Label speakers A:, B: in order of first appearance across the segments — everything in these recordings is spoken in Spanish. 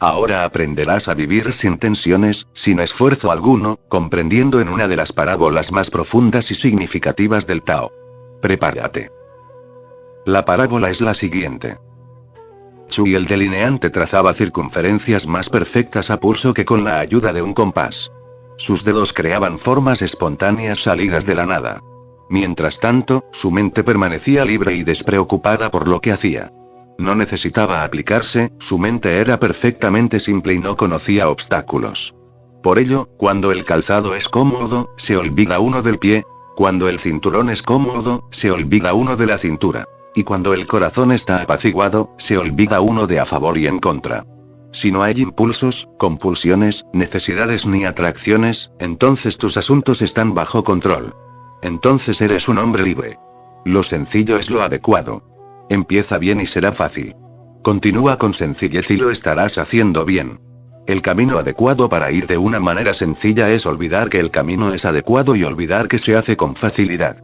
A: Ahora aprenderás a vivir sin tensiones, sin esfuerzo alguno, comprendiendo en una de las parábolas más profundas y significativas del Tao. Prepárate. La parábola es la siguiente. Chui el delineante trazaba circunferencias más perfectas a pulso que con la ayuda de un compás. Sus dedos creaban formas espontáneas salidas de la nada. Mientras tanto, su mente permanecía libre y despreocupada por lo que hacía. No necesitaba aplicarse, su mente era perfectamente simple y no conocía obstáculos. Por ello, cuando el calzado es cómodo, se olvida uno del pie; cuando el cinturón es cómodo, se olvida uno de la cintura; y cuando el corazón está apaciguado, se olvida uno de a favor y en contra. Si no hay impulsos, compulsiones, necesidades ni atracciones, entonces tus asuntos están bajo control. Entonces eres un hombre libre. Lo sencillo es lo adecuado. Empieza bien y será fácil. Continúa con sencillez y lo estarás haciendo bien. El camino adecuado para ir de una manera sencilla es olvidar que el camino es adecuado y olvidar que se hace con facilidad.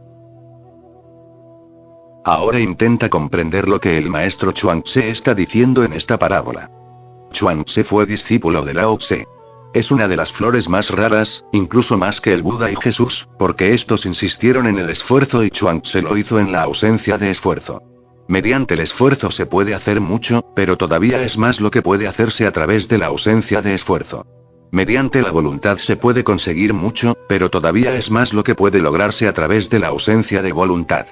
A: Ahora intenta comprender lo que el maestro Chuang-Tze está diciendo en esta parábola. Chuang-Tze fue discípulo de Lao Tse. Es una de las flores más raras, incluso más que el Buda y Jesús, porque estos insistieron en el esfuerzo y Chuang-Tze lo hizo en la ausencia de esfuerzo. Mediante el esfuerzo se puede hacer mucho, pero todavía es más lo que puede hacerse a través de la ausencia de esfuerzo. Mediante la voluntad se puede conseguir mucho, pero todavía es más lo que puede lograrse a través de la ausencia de voluntad.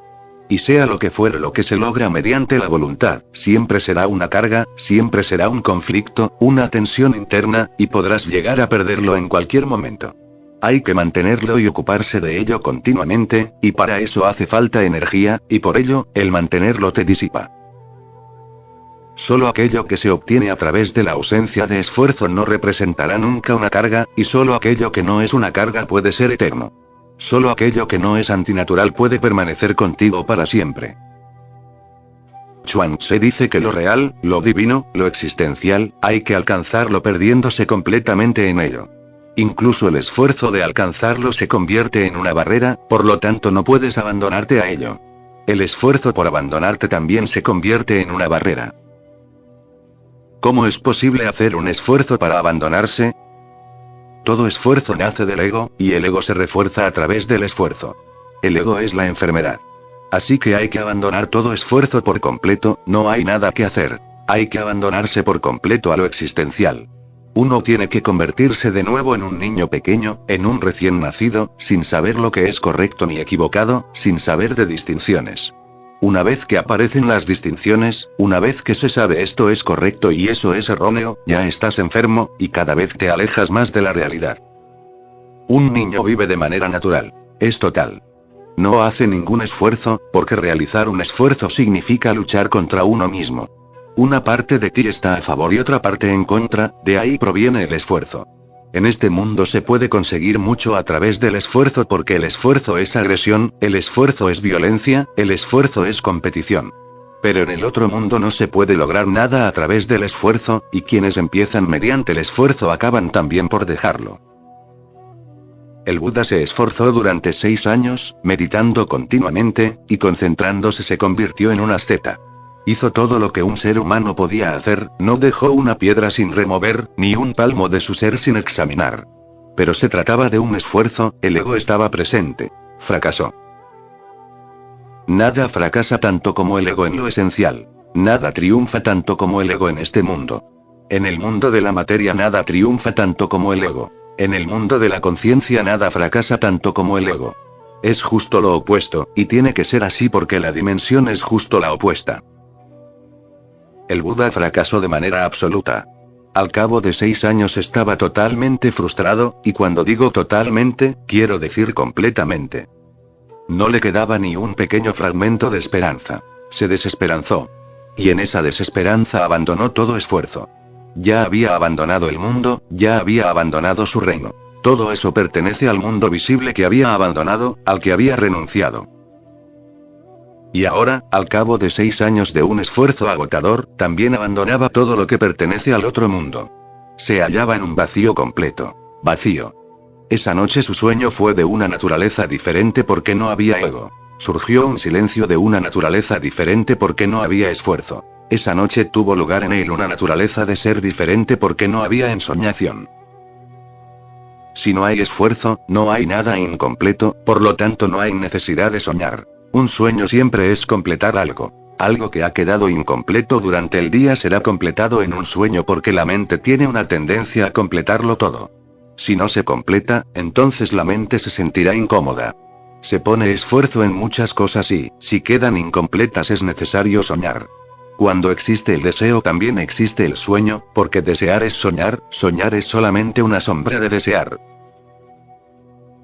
A: Y sea lo que fuere lo que se logra mediante la voluntad, siempre será una carga, siempre será un conflicto, una tensión interna, y podrás llegar a perderlo en cualquier momento. Hay que mantenerlo y ocuparse de ello continuamente, y para eso hace falta energía, y por ello, el mantenerlo te disipa. Solo aquello que se obtiene a través de la ausencia de esfuerzo no representará nunca una carga, y solo aquello que no es una carga puede ser eterno. Solo aquello que no es antinatural puede permanecer contigo para siempre. Chuang-Tze dice que lo real, lo divino, lo existencial, hay que alcanzarlo perdiéndose completamente en ello. Incluso el esfuerzo de alcanzarlo se convierte en una barrera, por lo tanto no puedes abandonarte a ello. El esfuerzo por abandonarte también se convierte en una barrera. ¿Cómo es posible hacer un esfuerzo para abandonarse? Todo esfuerzo nace del ego, y el ego se refuerza a través del esfuerzo. El ego es la enfermedad. Así que hay que abandonar todo esfuerzo por completo, no hay nada que hacer. Hay que abandonarse por completo a lo existencial. Uno tiene que convertirse de nuevo en un niño pequeño, en un recién nacido, sin saber lo que es correcto ni equivocado, sin saber de distinciones. Una vez que aparecen las distinciones, una vez que se sabe esto es correcto y eso es erróneo, ya estás enfermo, y cada vez te alejas más de la realidad. Un niño vive de manera natural. Es total. No hace ningún esfuerzo, porque realizar un esfuerzo significa luchar contra uno mismo. Una parte de ti está a favor y otra parte en contra, de ahí proviene el esfuerzo. En este mundo se puede conseguir mucho a través del esfuerzo porque el esfuerzo es agresión, el esfuerzo es violencia, el esfuerzo es competición. Pero en el otro mundo no se puede lograr nada a través del esfuerzo, y quienes empiezan mediante el esfuerzo acaban también por dejarlo. El Buda se esforzó durante 6 años, meditando continuamente, y concentrándose se convirtió en un asceta. Hizo todo lo que un ser humano podía hacer, no dejó una piedra sin remover, ni un palmo de su ser sin examinar. Pero se trataba de un esfuerzo, el ego estaba presente. Fracasó. Nada fracasa tanto como el ego en lo esencial. Nada triunfa tanto como el ego en este mundo. En el mundo de la materia nada triunfa tanto como el ego. En el mundo de la conciencia nada fracasa tanto como el ego. Es justo lo opuesto, y tiene que ser así porque la dimensión es justo la opuesta. El Buda fracasó de manera absoluta. Al cabo de 6 años estaba totalmente frustrado, y cuando digo totalmente, quiero decir completamente. No le quedaba ni un pequeño fragmento de esperanza. Se desesperanzó. Y en esa desesperanza abandonó todo esfuerzo. Ya había abandonado el mundo, ya había abandonado su reino. Todo eso pertenece al mundo visible que había abandonado, al que había renunciado. Y ahora, al cabo de 6 años de un esfuerzo agotador, también abandonaba todo lo que pertenece al otro mundo. Se hallaba en un vacío completo. Vacío. Esa noche su sueño fue de una naturaleza diferente porque no había ego. Surgió un silencio de una naturaleza diferente porque no había esfuerzo. Esa noche tuvo lugar en él una naturaleza de ser diferente porque no había ensoñación. Si no hay esfuerzo, no hay nada incompleto, por lo tanto no hay necesidad de soñar. Un sueño siempre es completar algo. Algo que ha quedado incompleto durante el día será completado en un sueño porque la mente tiene una tendencia a completarlo todo. Si no se completa, entonces la mente se sentirá incómoda. Se pone esfuerzo en muchas cosas y, si quedan incompletas, es necesario soñar. Cuando existe el deseo también existe el sueño, porque desear es soñar es solamente una sombra de desear.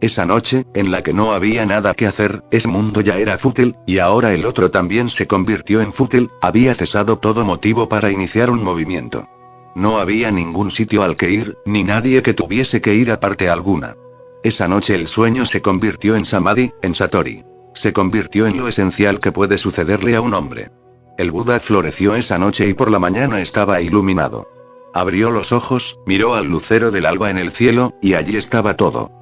A: Esa noche, en la que no había nada que hacer, ese mundo ya era fútil, y ahora el otro también se convirtió en fútil, había cesado todo motivo para iniciar un movimiento. No había ningún sitio al que ir, ni nadie que tuviese que ir a parte alguna. Esa noche el sueño se convirtió en samadhi, en satori. Se convirtió en lo esencial que puede sucederle a un hombre. El Buda floreció esa noche y por la mañana estaba iluminado. Abrió los ojos, miró al lucero del alba en el cielo, y allí estaba todo.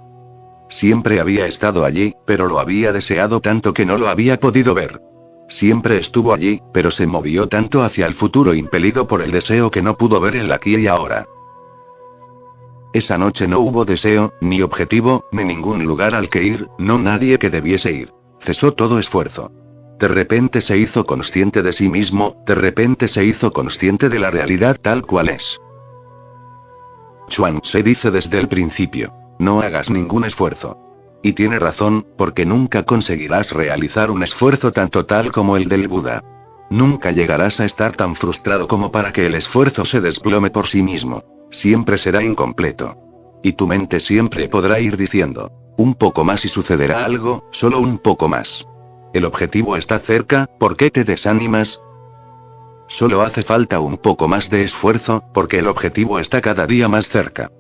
A: Siempre había estado allí, pero lo había deseado tanto que no lo había podido ver. Siempre estuvo allí, pero se movió tanto hacia el futuro impelido por el deseo que no pudo ver el aquí y ahora. Esa noche no hubo deseo, ni objetivo, ni ningún lugar al que ir, no nadie que debiese ir. Cesó todo esfuerzo. De repente se hizo consciente de sí mismo, de repente se hizo consciente de la realidad tal cual es. Chuang Tzu dice desde el principio: no hagas ningún esfuerzo. Y tiene razón, porque nunca conseguirás realizar un esfuerzo tan total como el del Buda. Nunca llegarás a estar tan frustrado como para que el esfuerzo se desplome por sí mismo. Siempre será incompleto. Y tu mente siempre podrá ir diciendo: un poco más y sucederá algo, solo un poco más. El objetivo está cerca, ¿por qué te desanimas? Solo hace falta un poco más de esfuerzo, porque el objetivo está cada día más cerca.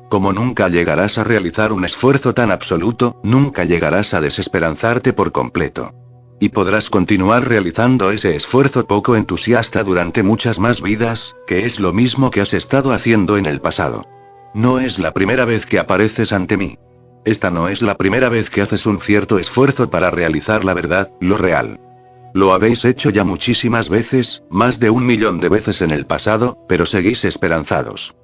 A: Como nunca llegarás a realizar un esfuerzo tan absoluto, nunca llegarás a desesperanzarte por completo. Y podrás continuar realizando ese esfuerzo poco entusiasta durante muchas más vidas, que es lo mismo que has estado haciendo en el pasado. No es la primera vez que apareces ante mí. Esta no es la primera vez que haces un cierto esfuerzo para realizar la verdad, lo real. Lo habéis hecho ya muchísimas veces, más de 1 millón de veces en el pasado, pero seguís esperanzados.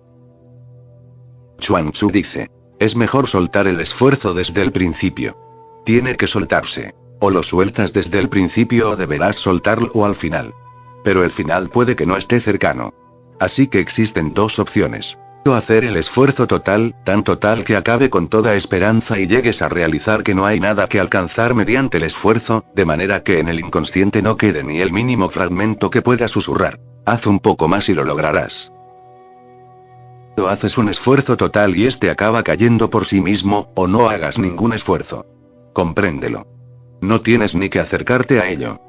A: Chuang Tzu dice: es mejor soltar el esfuerzo desde el principio. Tiene que soltarse. O lo sueltas desde el principio o deberás soltarlo al final. Pero el final puede que no esté cercano. Así que existen dos opciones. O hacer el esfuerzo total, tan total que acabe con toda esperanza y llegues a realizar que no hay nada que alcanzar mediante el esfuerzo, de manera que en el inconsciente no quede ni el mínimo fragmento que pueda susurrar: haz un poco más y lo lograrás. O haces un esfuerzo total y este acaba cayendo por sí mismo, o no hagas ningún esfuerzo. Compréndelo. No tienes ni que acercarte a ello.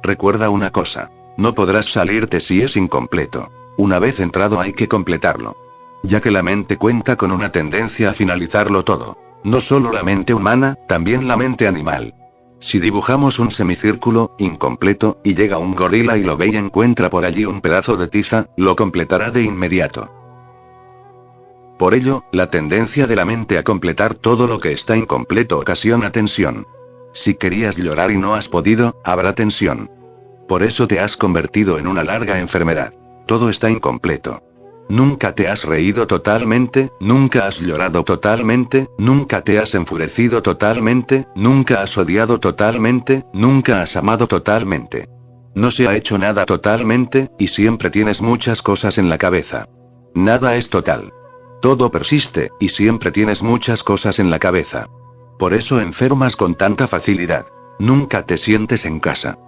A: Recuerda una cosa: no podrás salirte si es incompleto. Una vez entrado hay que completarlo. Ya que la mente cuenta con una tendencia a finalizarlo todo. No solo la mente humana, también la mente animal. Si dibujamos un semicírculo, incompleto, y llega un gorila y lo ve y encuentra por allí un pedazo de tiza, lo completará de inmediato. Por ello, la tendencia de la mente a completar todo lo que está incompleto ocasiona tensión. Si querías llorar y no has podido, habrá tensión. Por eso te has convertido en una larga enfermedad. Todo está incompleto. Nunca te has reído totalmente, nunca has llorado totalmente, nunca te has enfurecido totalmente, nunca has odiado totalmente, nunca has amado totalmente. No se ha hecho nada totalmente, y siempre tienes muchas cosas en la cabeza. Nada es total. Todo persiste, y siempre tienes muchas cosas en la cabeza. Por eso enfermas con tanta facilidad. Nunca te sientes en casa.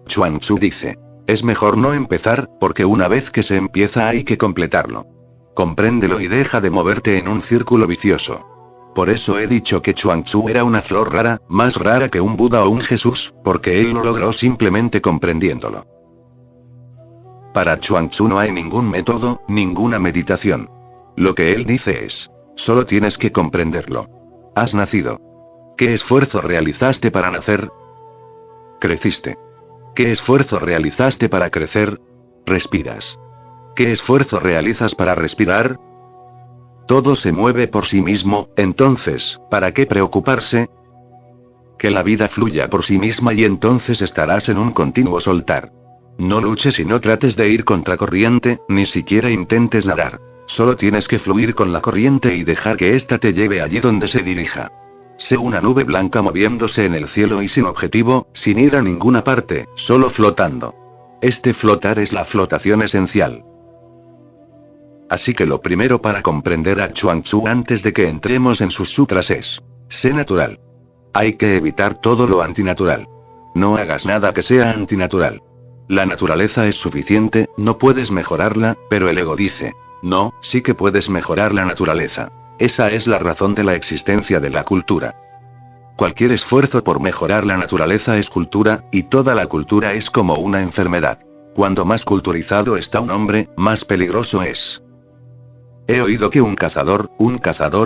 A: Chuang Tzu dice: es mejor no empezar, porque una vez que se empieza hay que completarlo. Compréndelo y deja de moverte en un círculo vicioso. Por eso he dicho que Chuang Tzu era una flor rara, más rara que un Buda o un Jesús, porque él lo logró simplemente comprendiéndolo. Para Chuang Tzu no hay ningún método, ninguna meditación. Lo que él dice es: solo tienes que comprenderlo. Has nacido. ¿Qué esfuerzo realizaste para nacer? Creciste. ¿Qué esfuerzo realizaste para crecer? Respiras. ¿Qué esfuerzo realizas para respirar? Todo se mueve por sí mismo, entonces, ¿para qué preocuparse? Que la vida fluya por sí misma y entonces estarás en un continuo soltar. No luches y no trates de ir contracorriente, ni siquiera intentes nadar. Solo tienes que fluir con la corriente y dejar que ésta te lleve allí donde se dirija. Sé una nube blanca moviéndose en el cielo y sin objetivo, sin ir a ninguna parte, solo flotando. Este flotar es la flotación esencial. Así que lo primero para comprender a Chuang Tzu antes de que entremos en sus sutras es: sé natural. Hay que evitar todo lo antinatural. No hagas nada que sea antinatural. La naturaleza es suficiente, no puedes mejorarla, pero el ego dice: no, sí que puedes mejorar la naturaleza. Esa es la razón de la existencia de la cultura. Cualquier esfuerzo por mejorar la naturaleza es cultura, y toda la cultura es como una enfermedad. Cuando más culturizado está un hombre, más peligroso es. He oído que un cazador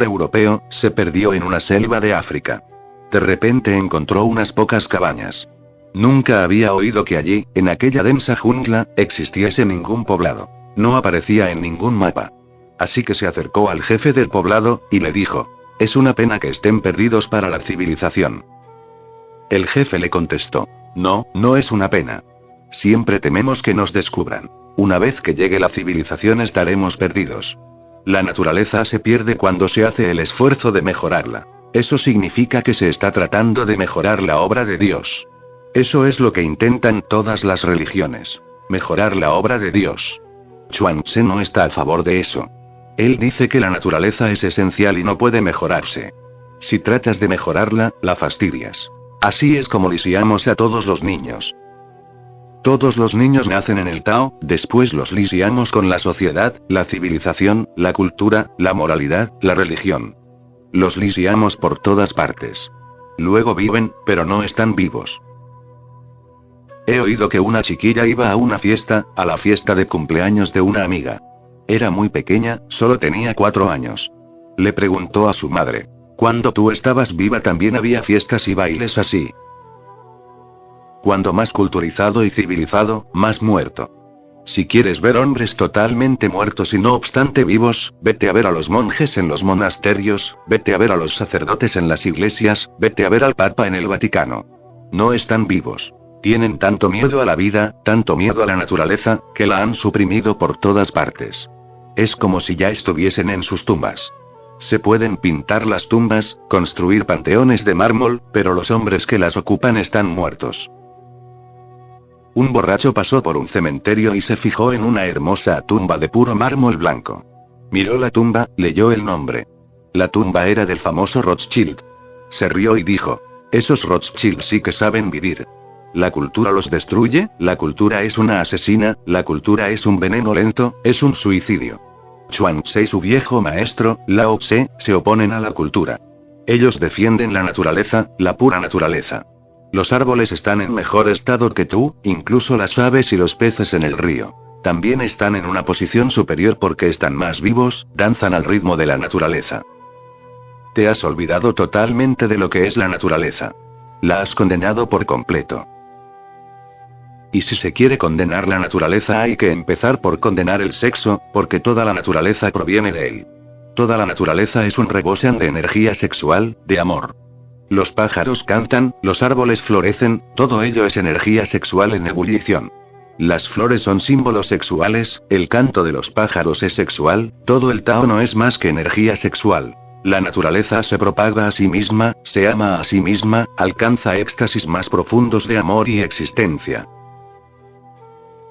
A: europeo, se perdió en una selva de África. De repente encontró unas pocas cabañas. Nunca había oído que allí, en aquella densa jungla, existiese ningún poblado. No aparecía en ningún mapa. Así que se acercó al jefe del poblado, y le dijo: es una pena que estén perdidos para la civilización. El jefe le contestó: no, no es una pena. Siempre tememos que nos descubran. Una vez que llegue la civilización estaremos perdidos. La naturaleza se pierde cuando se hace el esfuerzo de mejorarla. Eso significa que se está tratando de mejorar la obra de Dios. Eso es lo que intentan todas las religiones. Mejorar la obra de Dios. Chuang Tzu no está a favor de eso. Él dice que la naturaleza es esencial y no puede mejorarse. Si tratas de mejorarla, la fastidias. Así es como lisiamos a todos los niños. Todos los niños nacen en el Tao, después los lisiamos con la sociedad, la civilización, la cultura, la moralidad, la religión. Los lisiamos por todas partes. Luego viven, pero no están vivos. He oído que una chiquilla iba a una fiesta, a la fiesta de cumpleaños de una amiga. Era muy pequeña, solo tenía 4 años. Le preguntó a su madre: ¿cuando tú estabas viva también había fiestas y bailes así? Cuando más culturizado y civilizado, más muerto. Si quieres ver hombres totalmente muertos y no obstante vivos, vete a ver a los monjes en los monasterios, vete a ver a los sacerdotes en las iglesias, vete a ver al Papa en el Vaticano. No están vivos. Tienen tanto miedo a la vida, tanto miedo a la naturaleza, que la han suprimido por todas partes. Es como si ya estuviesen en sus tumbas. Se pueden pintar las tumbas, construir panteones de mármol, pero los hombres que las ocupan están muertos. Un borracho pasó por un cementerio y se fijó en una hermosa tumba de puro mármol blanco. Miró la tumba, leyó el nombre. La tumba era del famoso Rothschild. Se rió y dijo: esos Rothschild sí que saben vivir. La cultura los destruye, la cultura es una asesina, la cultura es un veneno lento, es un suicidio. Chuang Tzu y su viejo maestro, Lao Tse, se oponen a la cultura. Ellos defienden la naturaleza, la pura naturaleza. Los árboles están en mejor estado que tú, incluso las aves y los peces en el río. También están en una posición superior porque están más vivos, danzan al ritmo de la naturaleza. Te has olvidado totalmente de lo que es la naturaleza. La has condenado por completo. Y si se quiere condenar la naturaleza hay que empezar por condenar el sexo, porque toda la naturaleza proviene de él. Toda la naturaleza es un rebosón de energía sexual, de amor. Los pájaros cantan, los árboles florecen, todo ello es energía sexual en ebullición. Las flores son símbolos sexuales, el canto de los pájaros es sexual, todo el Tao no es más que energía sexual. La naturaleza se propaga a sí misma, se ama a sí misma, alcanza éxtasis más profundos de amor y existencia.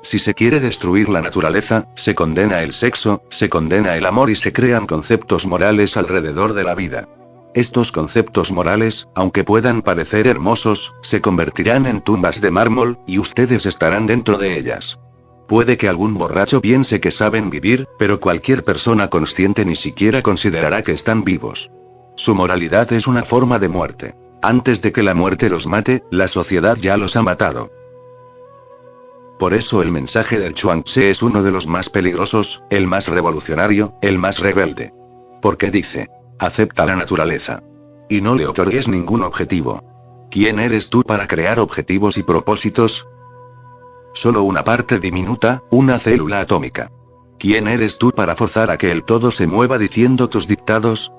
A: Si se quiere destruir la naturaleza, se condena el sexo, se condena el amor y se crean conceptos morales alrededor de la vida. Estos conceptos morales, aunque puedan parecer hermosos, se convertirán en tumbas de mármol, y ustedes estarán dentro de ellas. Puede que algún borracho piense que saben vivir, pero cualquier persona consciente ni siquiera considerará que están vivos. Su moralidad es una forma de muerte. Antes de que la muerte los mate, la sociedad ya los ha matado. Por eso el mensaje del Chuang Tzu es uno de los más peligrosos, el más revolucionario, el más rebelde. Porque dice: acepta la naturaleza. Y no le otorgues ningún objetivo. ¿Quién eres tú para crear objetivos y propósitos? Solo una parte diminuta, una célula atómica. ¿Quién eres tú para forzar a que el todo se mueva diciendo tus dictados?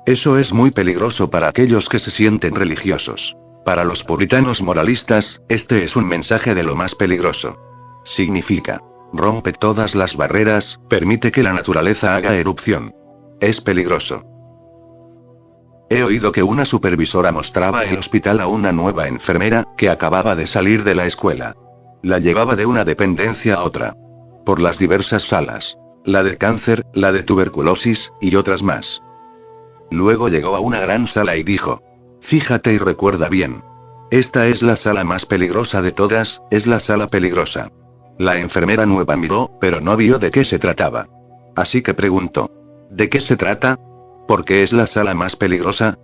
A: Eso es muy peligroso para aquellos que se sienten religiosos. Para los puritanos moralistas, este es un mensaje de lo más peligroso. Significa: rompe todas las barreras, permite que la naturaleza haga erupción. Es peligroso. He oído que una supervisora mostraba el hospital a una nueva enfermera, que acababa de salir de la escuela. La llevaba de una dependencia a otra. Por las diversas salas. La de cáncer, la de tuberculosis, y otras más. Luego llegó a una gran sala y dijo: fíjate y recuerda bien. Esta es la sala más peligrosa de todas, es la sala peligrosa. La enfermera nueva miró, pero no vio de qué se trataba. Así que preguntó: ¿de qué se trata? ¿Por qué es la sala más peligrosa?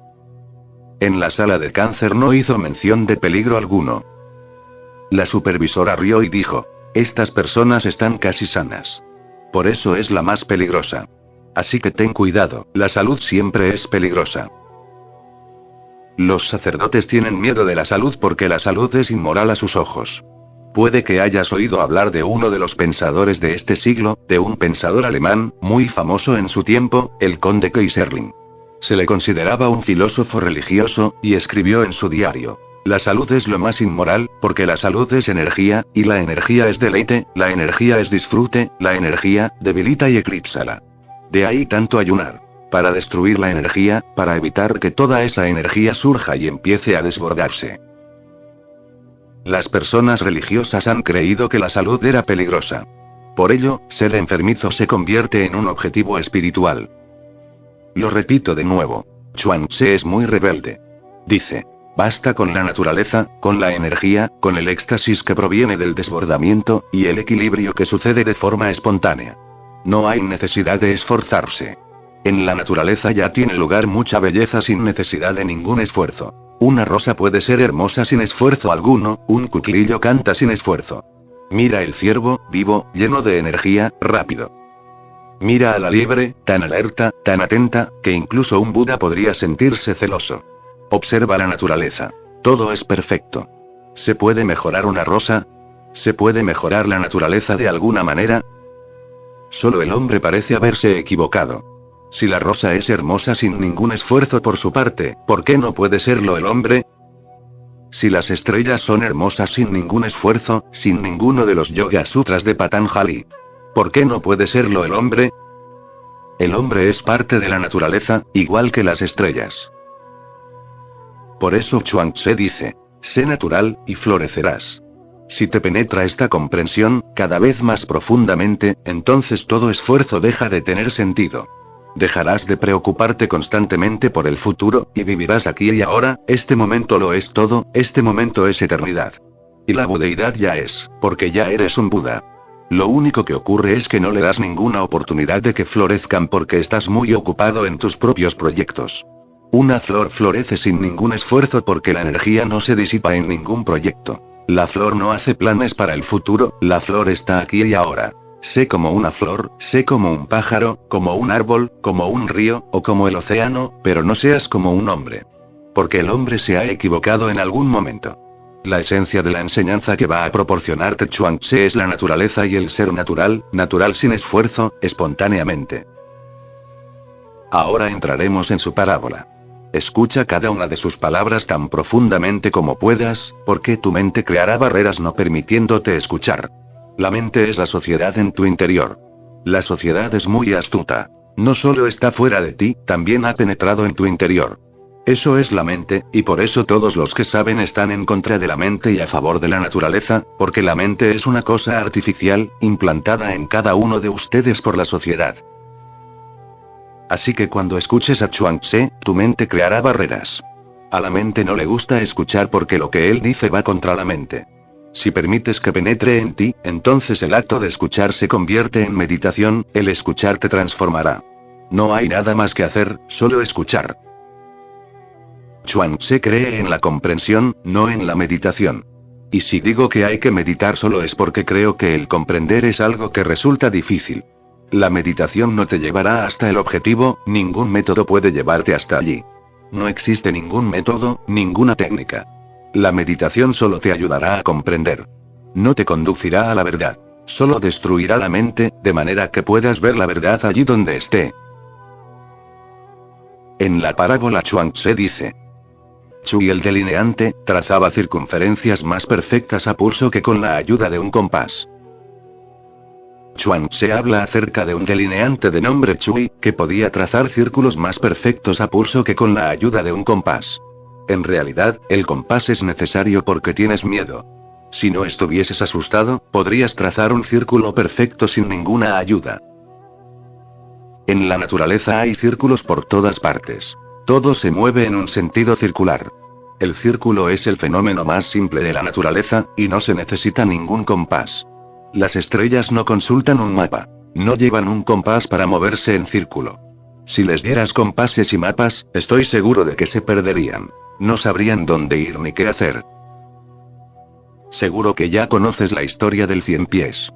A: En la sala de cáncer no hizo mención de peligro alguno. La supervisora rió y dijo: estas personas están casi sanas. Por eso es la más peligrosa. Así que ten cuidado, la salud siempre es peligrosa. Los sacerdotes tienen miedo de la salud porque la salud es inmoral a sus ojos. Puede que hayas oído hablar de uno de los pensadores de este siglo, de un pensador alemán, muy famoso en su tiempo, el conde Kaiserling. Se le consideraba un filósofo religioso, y escribió en su diario: la salud es lo más inmoral, porque la salud es energía, y la energía es deleite, la energía es disfrute, la energía, debilita y eclípsala. De ahí tanto ayunar. Para destruir la energía, para evitar que toda esa energía surja y empiece a desbordarse. Las personas religiosas han creído que la salud era peligrosa. Por ello, ser enfermizo se convierte en un objetivo espiritual. Lo repito de nuevo. Chuang-Tzu es muy rebelde. Dice: basta con la naturaleza, con la energía, con el éxtasis que proviene del desbordamiento, y el equilibrio que sucede de forma espontánea. No hay necesidad de esforzarse. En la naturaleza ya tiene lugar mucha belleza sin necesidad de ningún esfuerzo. Una rosa puede ser hermosa sin esfuerzo alguno, un cuclillo canta sin esfuerzo. Mira el ciervo, vivo, lleno de energía, rápido. Mira a la liebre, tan alerta, tan atenta, que incluso un Buda podría sentirse celoso. Observa la naturaleza. Todo es perfecto. ¿Se puede mejorar una rosa? ¿Se puede mejorar la naturaleza de alguna manera? Solo el hombre parece haberse equivocado. Si la rosa es hermosa sin ningún esfuerzo por su parte, ¿por qué no puede serlo el hombre? Si las estrellas son hermosas sin ningún esfuerzo, sin ninguno de los Yoga Sutras de Patanjali, ¿por qué no puede serlo el hombre? El hombre es parte de la naturaleza, igual que las estrellas. Por eso Chuang-Tzu dice: sé natural, y florecerás. Si te penetra esta comprensión, cada vez más profundamente, entonces todo esfuerzo deja de tener sentido. Dejarás de preocuparte constantemente por el futuro, y vivirás aquí y ahora, este momento lo es todo, este momento es eternidad. Y la budeidad ya es, porque ya eres un Buda. Lo único que ocurre es que no le das ninguna oportunidad de que florezcan porque estás muy ocupado en tus propios proyectos. Una flor florece sin ningún esfuerzo porque la energía no se disipa en ningún proyecto. La flor no hace planes para el futuro, la flor está aquí y ahora. Sé como una flor, sé como un pájaro, como un árbol, como un río, o como el océano, pero no seas como un hombre. Porque el hombre se ha equivocado en algún momento. La esencia de la enseñanza que va a proporcionarte Chuang-Tzu es la naturaleza y el ser natural, natural sin esfuerzo, espontáneamente. Ahora entraremos en su parábola. Escucha cada una de sus palabras tan profundamente como puedas, porque tu mente creará barreras no permitiéndote escuchar. La mente es la sociedad en tu interior. La sociedad es muy astuta. No solo está fuera de ti, también ha penetrado en tu interior. Eso es la mente, y por eso todos los que saben están en contra de la mente y a favor de la naturaleza, porque la mente es una cosa artificial, implantada en cada uno de ustedes por la sociedad. Así que cuando escuches a Chuang-Tzu, tu mente creará barreras. A la mente no le gusta escuchar porque lo que él dice va contra la mente. Si permites que penetre en ti, entonces el acto de escuchar se convierte en meditación, el escuchar te transformará. No hay nada más que hacer, solo escuchar. Chuang-Tzu cree en la comprensión, no en la meditación. Y si digo que hay que meditar solo es porque creo que el comprender es algo que resulta difícil. La meditación no te llevará hasta el objetivo, ningún método puede llevarte hasta allí. No existe ningún método, ninguna técnica. La meditación solo te ayudará a comprender. No te conducirá a la verdad. Solo destruirá la mente, de manera que puedas ver la verdad allí donde esté. En la parábola Chuang-Tze dice: Chui el delineante, trazaba circunferencias más perfectas a pulso que con la ayuda de un compás. Chuang-Tze habla acerca de un delineante de nombre Chui, que podía trazar círculos más perfectos a pulso que con la ayuda de un compás. En realidad, el compás es necesario porque tienes miedo. Si no estuvieses asustado, podrías trazar un círculo perfecto sin ninguna ayuda. En la naturaleza hay círculos por todas partes. Todo se mueve en un sentido circular. El círculo es el fenómeno más simple de la naturaleza, y no se necesita ningún compás. Las estrellas no consultan un mapa. No llevan un compás para moverse en círculo. Si les dieras compases y mapas, estoy seguro de que se perderían. No sabrían dónde ir ni qué hacer. Seguro que ya conoces la historia del 100 pies.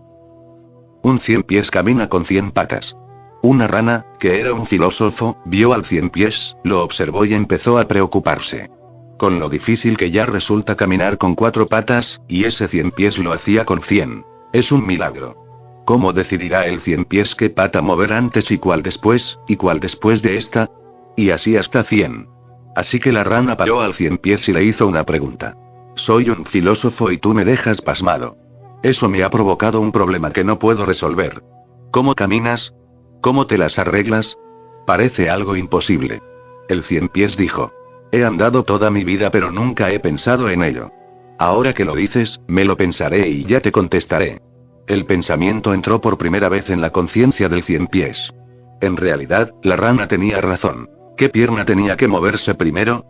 A: Un 100 pies camina con 100 patas. Una rana, que era un filósofo, vio al 100 pies, lo observó y empezó a preocuparse. Con lo difícil que ya resulta caminar con 4 patas, y ese 100 pies lo hacía con 100. Es un milagro. ¿Cómo decidirá el 100 pies qué pata mover antes y cuál después de esta? Y así hasta 100. Así que la rana paró al 100 pies y le hizo una pregunta. Soy un filósofo y tú me dejas pasmado. Eso me ha provocado un problema que no puedo resolver. ¿Cómo caminas? ¿Cómo te las arreglas? Parece algo imposible. El 100 pies dijo: he andado toda mi vida pero nunca he pensado en ello. Ahora que lo dices, me lo pensaré y ya te contestaré. El pensamiento entró por primera vez en la conciencia del 100 pies. En realidad, la rana tenía razón. ¿Qué pierna tenía que moverse primero?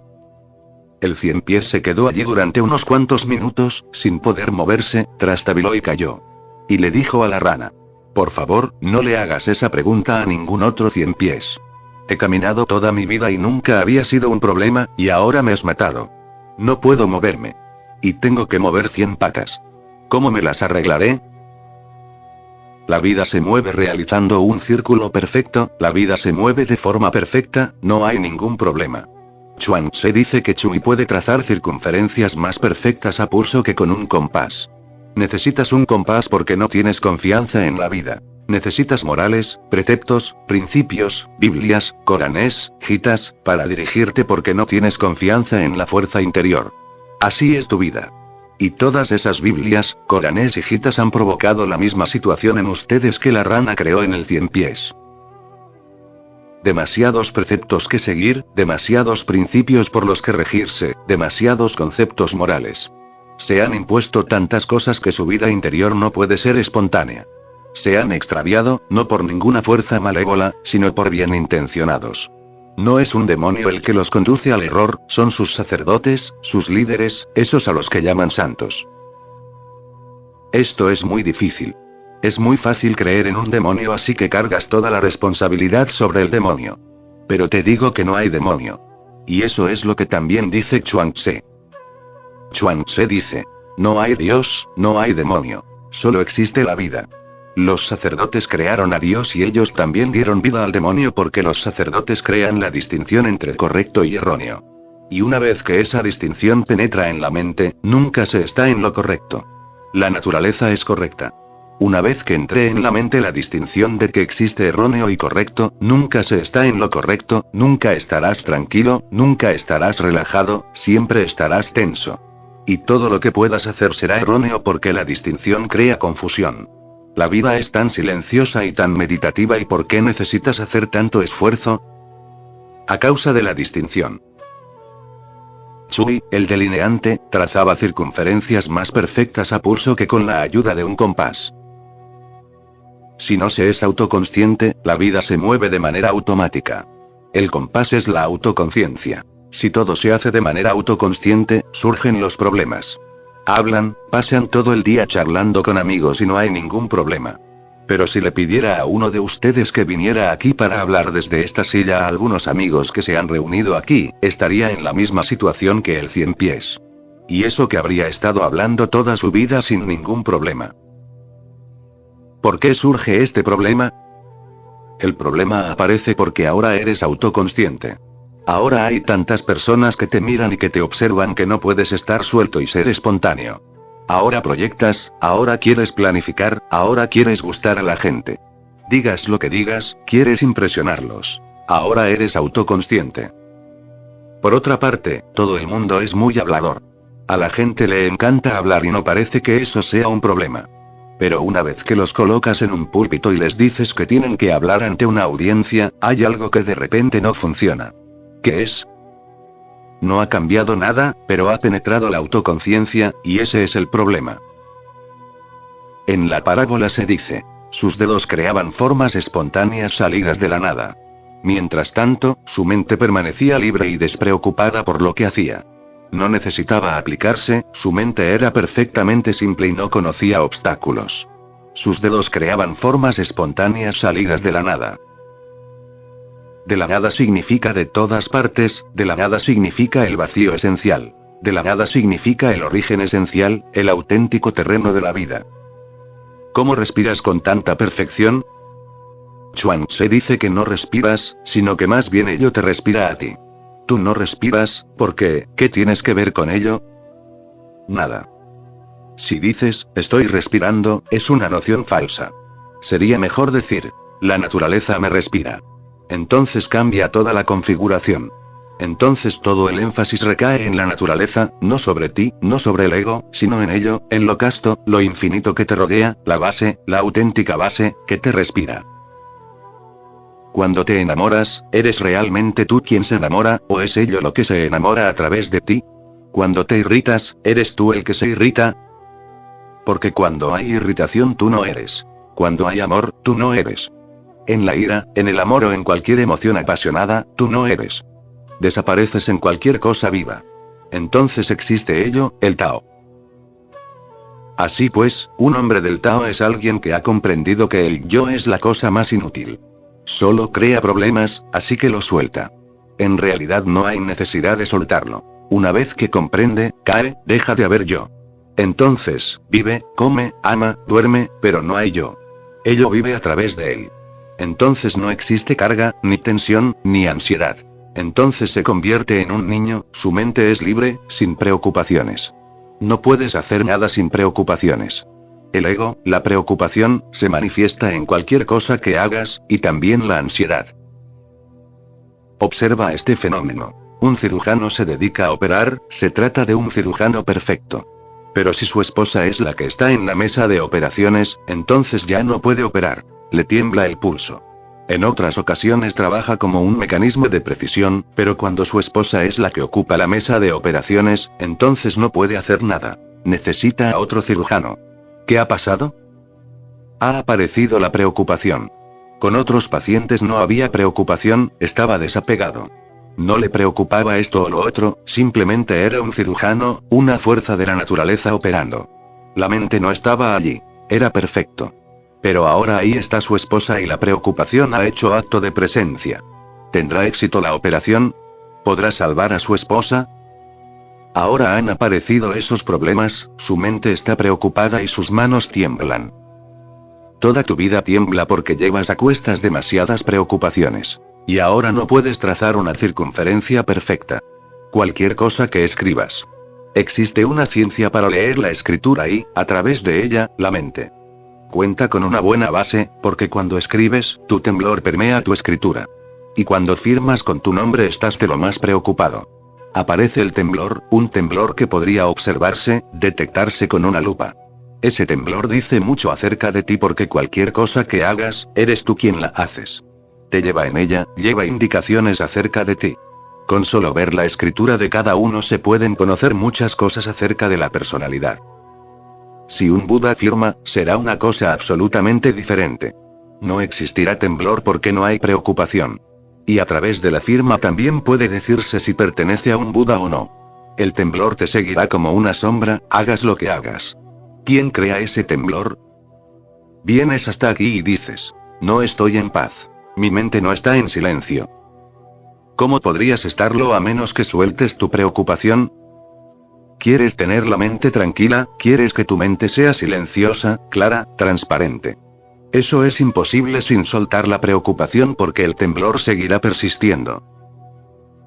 A: El 100 pies se quedó allí durante unos cuantos minutos, sin poder moverse, trastabiló y cayó. Y le dijo a la rana: por favor, no le hagas esa pregunta a ningún otro 100 pies. He caminado toda mi vida y nunca había sido un problema, y ahora me has matado. No puedo moverme. Y tengo que mover 100 patas. ¿Cómo me las arreglaré? La vida se mueve realizando un círculo perfecto, la vida se mueve de forma perfecta, no hay ningún problema. Chuang-Tze dice que Chui puede trazar circunferencias más perfectas a pulso que con un compás. Necesitas un compás porque no tienes confianza en la vida. Necesitas morales, preceptos, principios, Biblias, Coranes, Gitas, para dirigirte porque no tienes confianza en la fuerza interior. Así es tu vida. Y todas esas Biblias, Coranes y Gitas han provocado la misma situación en ustedes que la rana creó en el 100 pies. Demasiados preceptos que seguir, demasiados principios por los que regirse, demasiados conceptos morales. Se han impuesto tantas cosas que su vida interior no puede ser espontánea. Se han extraviado, no por ninguna fuerza malévola, sino por bien intencionados. No es un demonio el que los conduce al error, son sus sacerdotes, sus líderes, esos a los que llaman santos. Esto es muy difícil. Es muy fácil creer en un demonio, así que cargas toda la responsabilidad sobre el demonio. Pero te digo que no hay demonio. Y eso es lo que también dice Chuang-Tze. Chuang-Tze dice: no hay Dios, no hay demonio. Solo existe la vida. Los sacerdotes crearon a Dios y ellos también dieron vida al demonio porque los sacerdotes crean la distinción entre correcto y erróneo. Y una vez que esa distinción penetra en la mente, nunca se está en lo correcto. La naturaleza es correcta. Una vez que entre en la mente la distinción de que existe erróneo y correcto, nunca se está en lo correcto, nunca estarás tranquilo, nunca estarás relajado, siempre estarás tenso. Y todo lo que puedas hacer será erróneo porque la distinción crea confusión. La vida es tan silenciosa y tan meditativa, ¿y por qué necesitas hacer tanto esfuerzo? A causa de la distinción. Chui, el delineante, trazaba circunferencias más perfectas a pulso que con la ayuda de un compás. Si no se es autoconsciente, la vida se mueve de manera automática. El compás es la autoconciencia. Si todo se hace de manera autoconsciente, surgen los problemas. Hablan, pasan todo el día charlando con amigos y no hay ningún problema. Pero si le pidiera a uno de ustedes que viniera aquí para hablar desde esta silla a algunos amigos que se han reunido aquí, estaría en la misma situación que el 100 pies. Y eso que habría estado hablando toda su vida sin ningún problema. ¿Por qué surge este problema? El problema aparece porque ahora eres autoconsciente. Ahora hay tantas personas que te miran y que te observan que no puedes estar suelto y ser espontáneo. Ahora proyectas, ahora quieres planificar, ahora quieres gustar a la gente. Digas lo que digas, quieres impresionarlos. Ahora eres autoconsciente. Por otra parte, todo el mundo es muy hablador. A la gente le encanta hablar y no parece que eso sea un problema. Pero una vez que los colocas en un púlpito y les dices que tienen que hablar ante una audiencia, hay algo que de repente no funciona. ¿Qué es? No ha cambiado nada, pero ha penetrado la autoconciencia, y ese es el problema. En la parábola se dice, sus dedos creaban formas espontáneas salidas de la nada. Mientras tanto, su mente permanecía libre y despreocupada por lo que hacía. No necesitaba aplicarse, su mente era perfectamente simple y no conocía obstáculos. Sus dedos creaban formas espontáneas salidas de la nada. De la nada significa de todas partes, de la nada significa el vacío esencial. De la nada significa el origen esencial, el auténtico terreno de la vida. ¿Cómo respiras con tanta perfección? Chuang Tse dice que no respiras, sino que más bien ello te respira a ti. Tú no respiras, ¿por qué? ¿Qué tienes que ver con ello? Nada. Si dices, estoy respirando, es una noción falsa. Sería mejor decir, la naturaleza me respira. Entonces cambia toda la configuración. Entonces todo el énfasis recae en la naturaleza, no sobre ti, no sobre el ego, sino en ello, en lo casto, lo infinito que te rodea, la base, la auténtica base, que te respira. Cuando te enamoras, ¿eres realmente tú quien se enamora, o es ello lo que se enamora a través de ti? Cuando te irritas, ¿eres tú el que se irrita? Porque cuando hay irritación tú no eres. Cuando hay amor, tú no eres. En la ira, en el amor o en cualquier emoción apasionada, tú no eres. Desapareces en cualquier cosa viva. Entonces existe ello, el Tao. Así pues, un hombre del Tao es alguien que ha comprendido que el yo es la cosa más inútil. Solo crea problemas, así que lo suelta. En realidad no hay necesidad de soltarlo. Una vez que comprende, cae, deja de haber yo. Entonces, vive, come, ama, duerme, pero no hay yo. Ello vive a través de él. Entonces no existe carga, ni tensión, ni ansiedad. Entonces se convierte en un niño, su mente es libre, sin preocupaciones. No puedes hacer nada sin preocupaciones. El ego, la preocupación, se manifiesta en cualquier cosa que hagas, y también la ansiedad. Observa este fenómeno. Un cirujano se dedica a operar, se trata de un cirujano perfecto. Pero si su esposa es la que está en la mesa de operaciones, entonces ya no puede operar. Le tiembla el pulso. En otras ocasiones trabaja como un mecanismo de precisión, pero cuando su esposa es la que ocupa la mesa de operaciones, entonces no puede hacer nada. Necesita a otro cirujano. ¿Qué ha pasado? Ha aparecido la preocupación. Con otros pacientes no había preocupación, estaba desapegado. No le preocupaba esto o lo otro, simplemente era un cirujano, una fuerza de la naturaleza operando. La mente no estaba allí. Era perfecto. Pero ahora ahí está su esposa y la preocupación ha hecho acto de presencia. ¿Tendrá éxito la operación? ¿Podrá salvar a su esposa? Ahora han aparecido esos problemas, su mente está preocupada y sus manos tiemblan. Toda tu vida tiembla porque llevas a cuestas demasiadas preocupaciones. Y ahora no puedes trazar una circunferencia perfecta. Cualquier cosa que escribas. Existe una ciencia para leer la escritura y, a través de ella, la mente. Cuenta con una buena base, porque cuando escribes, tu temblor permea tu escritura. Y cuando firmas con tu nombre estás de lo más preocupado. Aparece el temblor, un temblor que podría observarse, detectarse con una lupa. Ese temblor dice mucho acerca de ti porque cualquier cosa que hagas, eres tú quien la haces. Te lleva en ella, lleva indicaciones acerca de ti. Con solo ver la escritura de cada uno se pueden conocer muchas cosas acerca de la personalidad. Si un Buda firma, será una cosa absolutamente diferente. No existirá temblor porque no hay preocupación. Y a través de la firma también puede decirse si pertenece a un Buda o no. El temblor te seguirá como una sombra, hagas lo que hagas. ¿Quién crea ese temblor? Vienes hasta aquí y dices, no estoy en paz. Mi mente no está en silencio. ¿Cómo podrías estarlo a menos que sueltes tu preocupación? ¿Quieres tener la mente tranquila? ¿Quieres que tu mente sea silenciosa, clara, transparente? Eso es imposible sin soltar la preocupación porque el temblor seguirá persistiendo.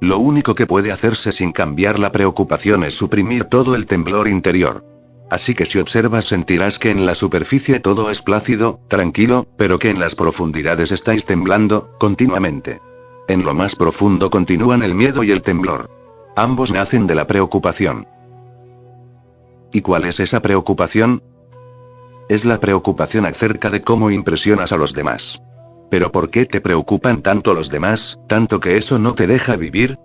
A: Lo único que puede hacerse sin cambiar la preocupación es suprimir todo el temblor interior. Así que si observas sentirás que en la superficie todo es plácido, tranquilo, pero que en las profundidades estáis temblando, continuamente. En lo más profundo continúan el miedo y el temblor. Ambos nacen de la preocupación. ¿Y cuál es esa preocupación? Es la preocupación acerca de cómo impresionas a los demás. ¿Pero por qué te preocupan tanto los demás, tanto que eso no te deja vivir?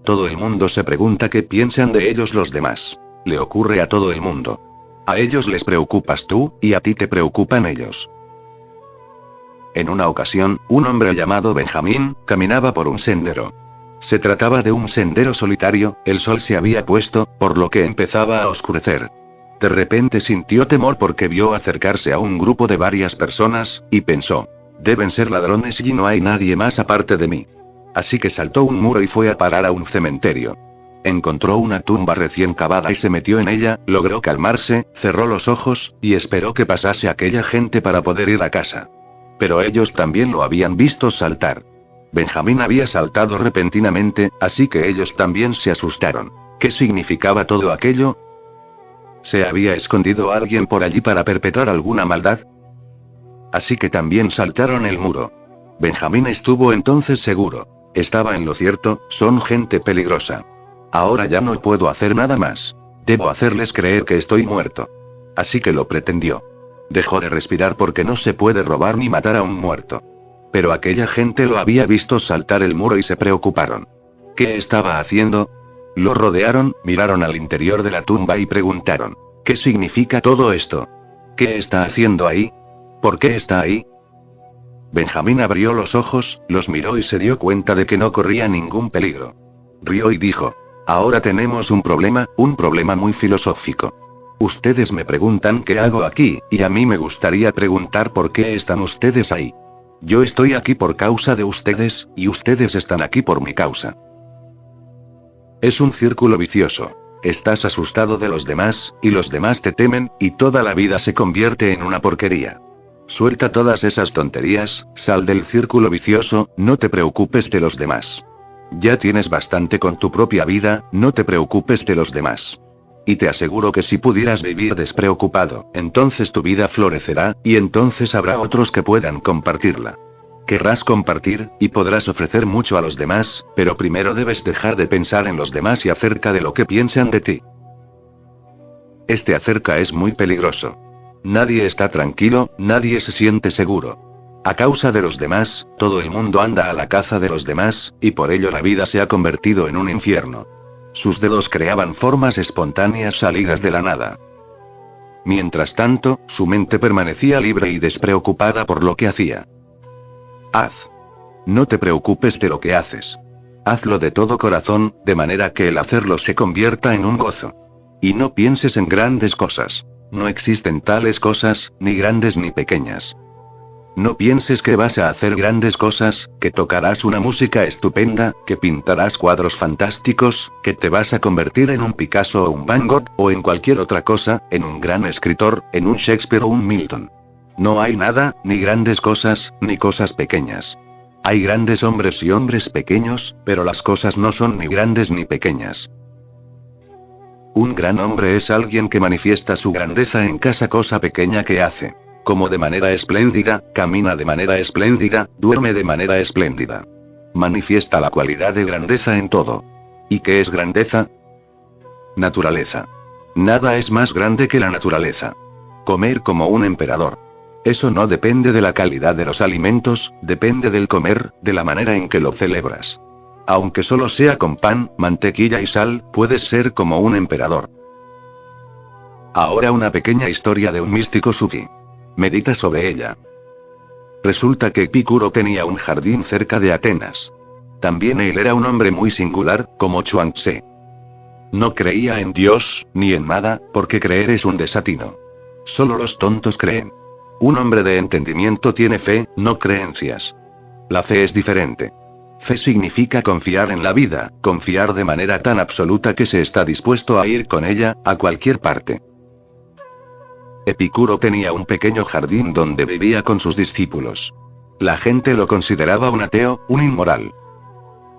A: Todo el mundo se pregunta qué piensan de ellos los demás. Le ocurre a todo el mundo. A ellos les preocupas tú, y a ti te preocupan ellos. En una ocasión, un hombre llamado Benjamín, caminaba por un sendero. Se trataba de un sendero solitario, el sol se había puesto, por lo que empezaba a oscurecer. De repente sintió temor porque vio acercarse a un grupo de varias personas, y pensó, deben ser ladrones y no hay nadie más aparte de mí. Así que saltó un muro y fue a parar a un cementerio. Encontró una tumba recién cavada y se metió en ella, logró calmarse, cerró los ojos, y esperó que pasase aquella gente para poder ir a casa. Pero ellos también lo habían visto saltar. Benjamín había saltado repentinamente, así que ellos también se asustaron. ¿Qué significaba todo aquello? ¿Se había escondido alguien por allí para perpetrar alguna maldad? Así que también saltaron el muro. Benjamín estuvo entonces seguro. Estaba en lo cierto, son gente peligrosa. Ahora ya no puedo hacer nada más. Debo hacerles creer que estoy muerto. Así que lo pretendió. Dejó de respirar porque no se puede robar ni matar a un muerto. Pero aquella gente lo había visto saltar el muro y se preocuparon. ¿Qué estaba haciendo? Lo rodearon, miraron al interior de la tumba y preguntaron, ¿qué significa todo esto? ¿Qué está haciendo ahí? ¿Por qué está ahí? Benjamín abrió los ojos, los miró y se dio cuenta de que no corría ningún peligro. Rió y dijo, ahora tenemos un problema muy filosófico. Ustedes me preguntan qué hago aquí, y a mí me gustaría preguntar por qué están ustedes ahí. Yo estoy aquí por causa de ustedes, y ustedes están aquí por mi causa. Es un círculo vicioso. Estás asustado de los demás, y los demás te temen, y toda la vida se convierte en una porquería. Suelta todas esas tonterías, sal del círculo vicioso, no te preocupes de los demás. Ya tienes bastante con tu propia vida, no te preocupes de los demás. Y te aseguro que si pudieras vivir despreocupado, entonces tu vida florecerá, y entonces habrá otros que puedan compartirla. Querrás compartir, y podrás ofrecer mucho a los demás, pero primero debes dejar de pensar en los demás y acerca de lo que piensan de ti. Este acerca es muy peligroso. Nadie está tranquilo, nadie se siente seguro. A causa de los demás, todo el mundo anda a la caza de los demás, y por ello la vida se ha convertido en un infierno. Sus dedos creaban formas espontáneas salidas de la nada. Mientras tanto, su mente permanecía libre y despreocupada por lo que hacía. Haz. No te preocupes de lo que haces. Hazlo de todo corazón, de manera que el hacerlo se convierta en un gozo. Y no pienses en grandes cosas. No existen tales cosas, ni grandes ni pequeñas. No pienses que vas a hacer grandes cosas, que tocarás una música estupenda, que pintarás cuadros fantásticos, que te vas a convertir en un Picasso o un Van Gogh, o en cualquier otra cosa, en un gran escritor, en un Shakespeare o un Milton. No hay nada, ni grandes cosas, ni cosas pequeñas. Hay grandes hombres y hombres pequeños, pero las cosas no son ni grandes ni pequeñas. Un gran hombre es alguien que manifiesta su grandeza en cada cosa pequeña que hace. Como de manera espléndida, camina de manera espléndida, duerme de manera espléndida. Manifiesta la cualidad de grandeza en todo. ¿Y qué es grandeza? Naturaleza. Nada es más grande que la naturaleza. Comer como un emperador. Eso no depende de la calidad de los alimentos, depende del comer, de la manera en que lo celebras. Aunque solo sea con pan, mantequilla y sal, puedes ser como un emperador. Ahora una pequeña historia de un místico sufí. Medita sobre ella. Resulta que Epicuro tenía un jardín cerca de Atenas. También él era un hombre muy singular, como Chuang-Tse. No creía en Dios, ni en nada, porque creer es un desatino. Solo los tontos creen. Un hombre de entendimiento tiene fe, no creencias. La fe es diferente. Fe significa confiar en la vida, confiar de manera tan absoluta que se está dispuesto a ir con ella, a cualquier parte. Epicuro tenía un pequeño jardín donde vivía con sus discípulos. La gente lo consideraba un ateo, un inmoral.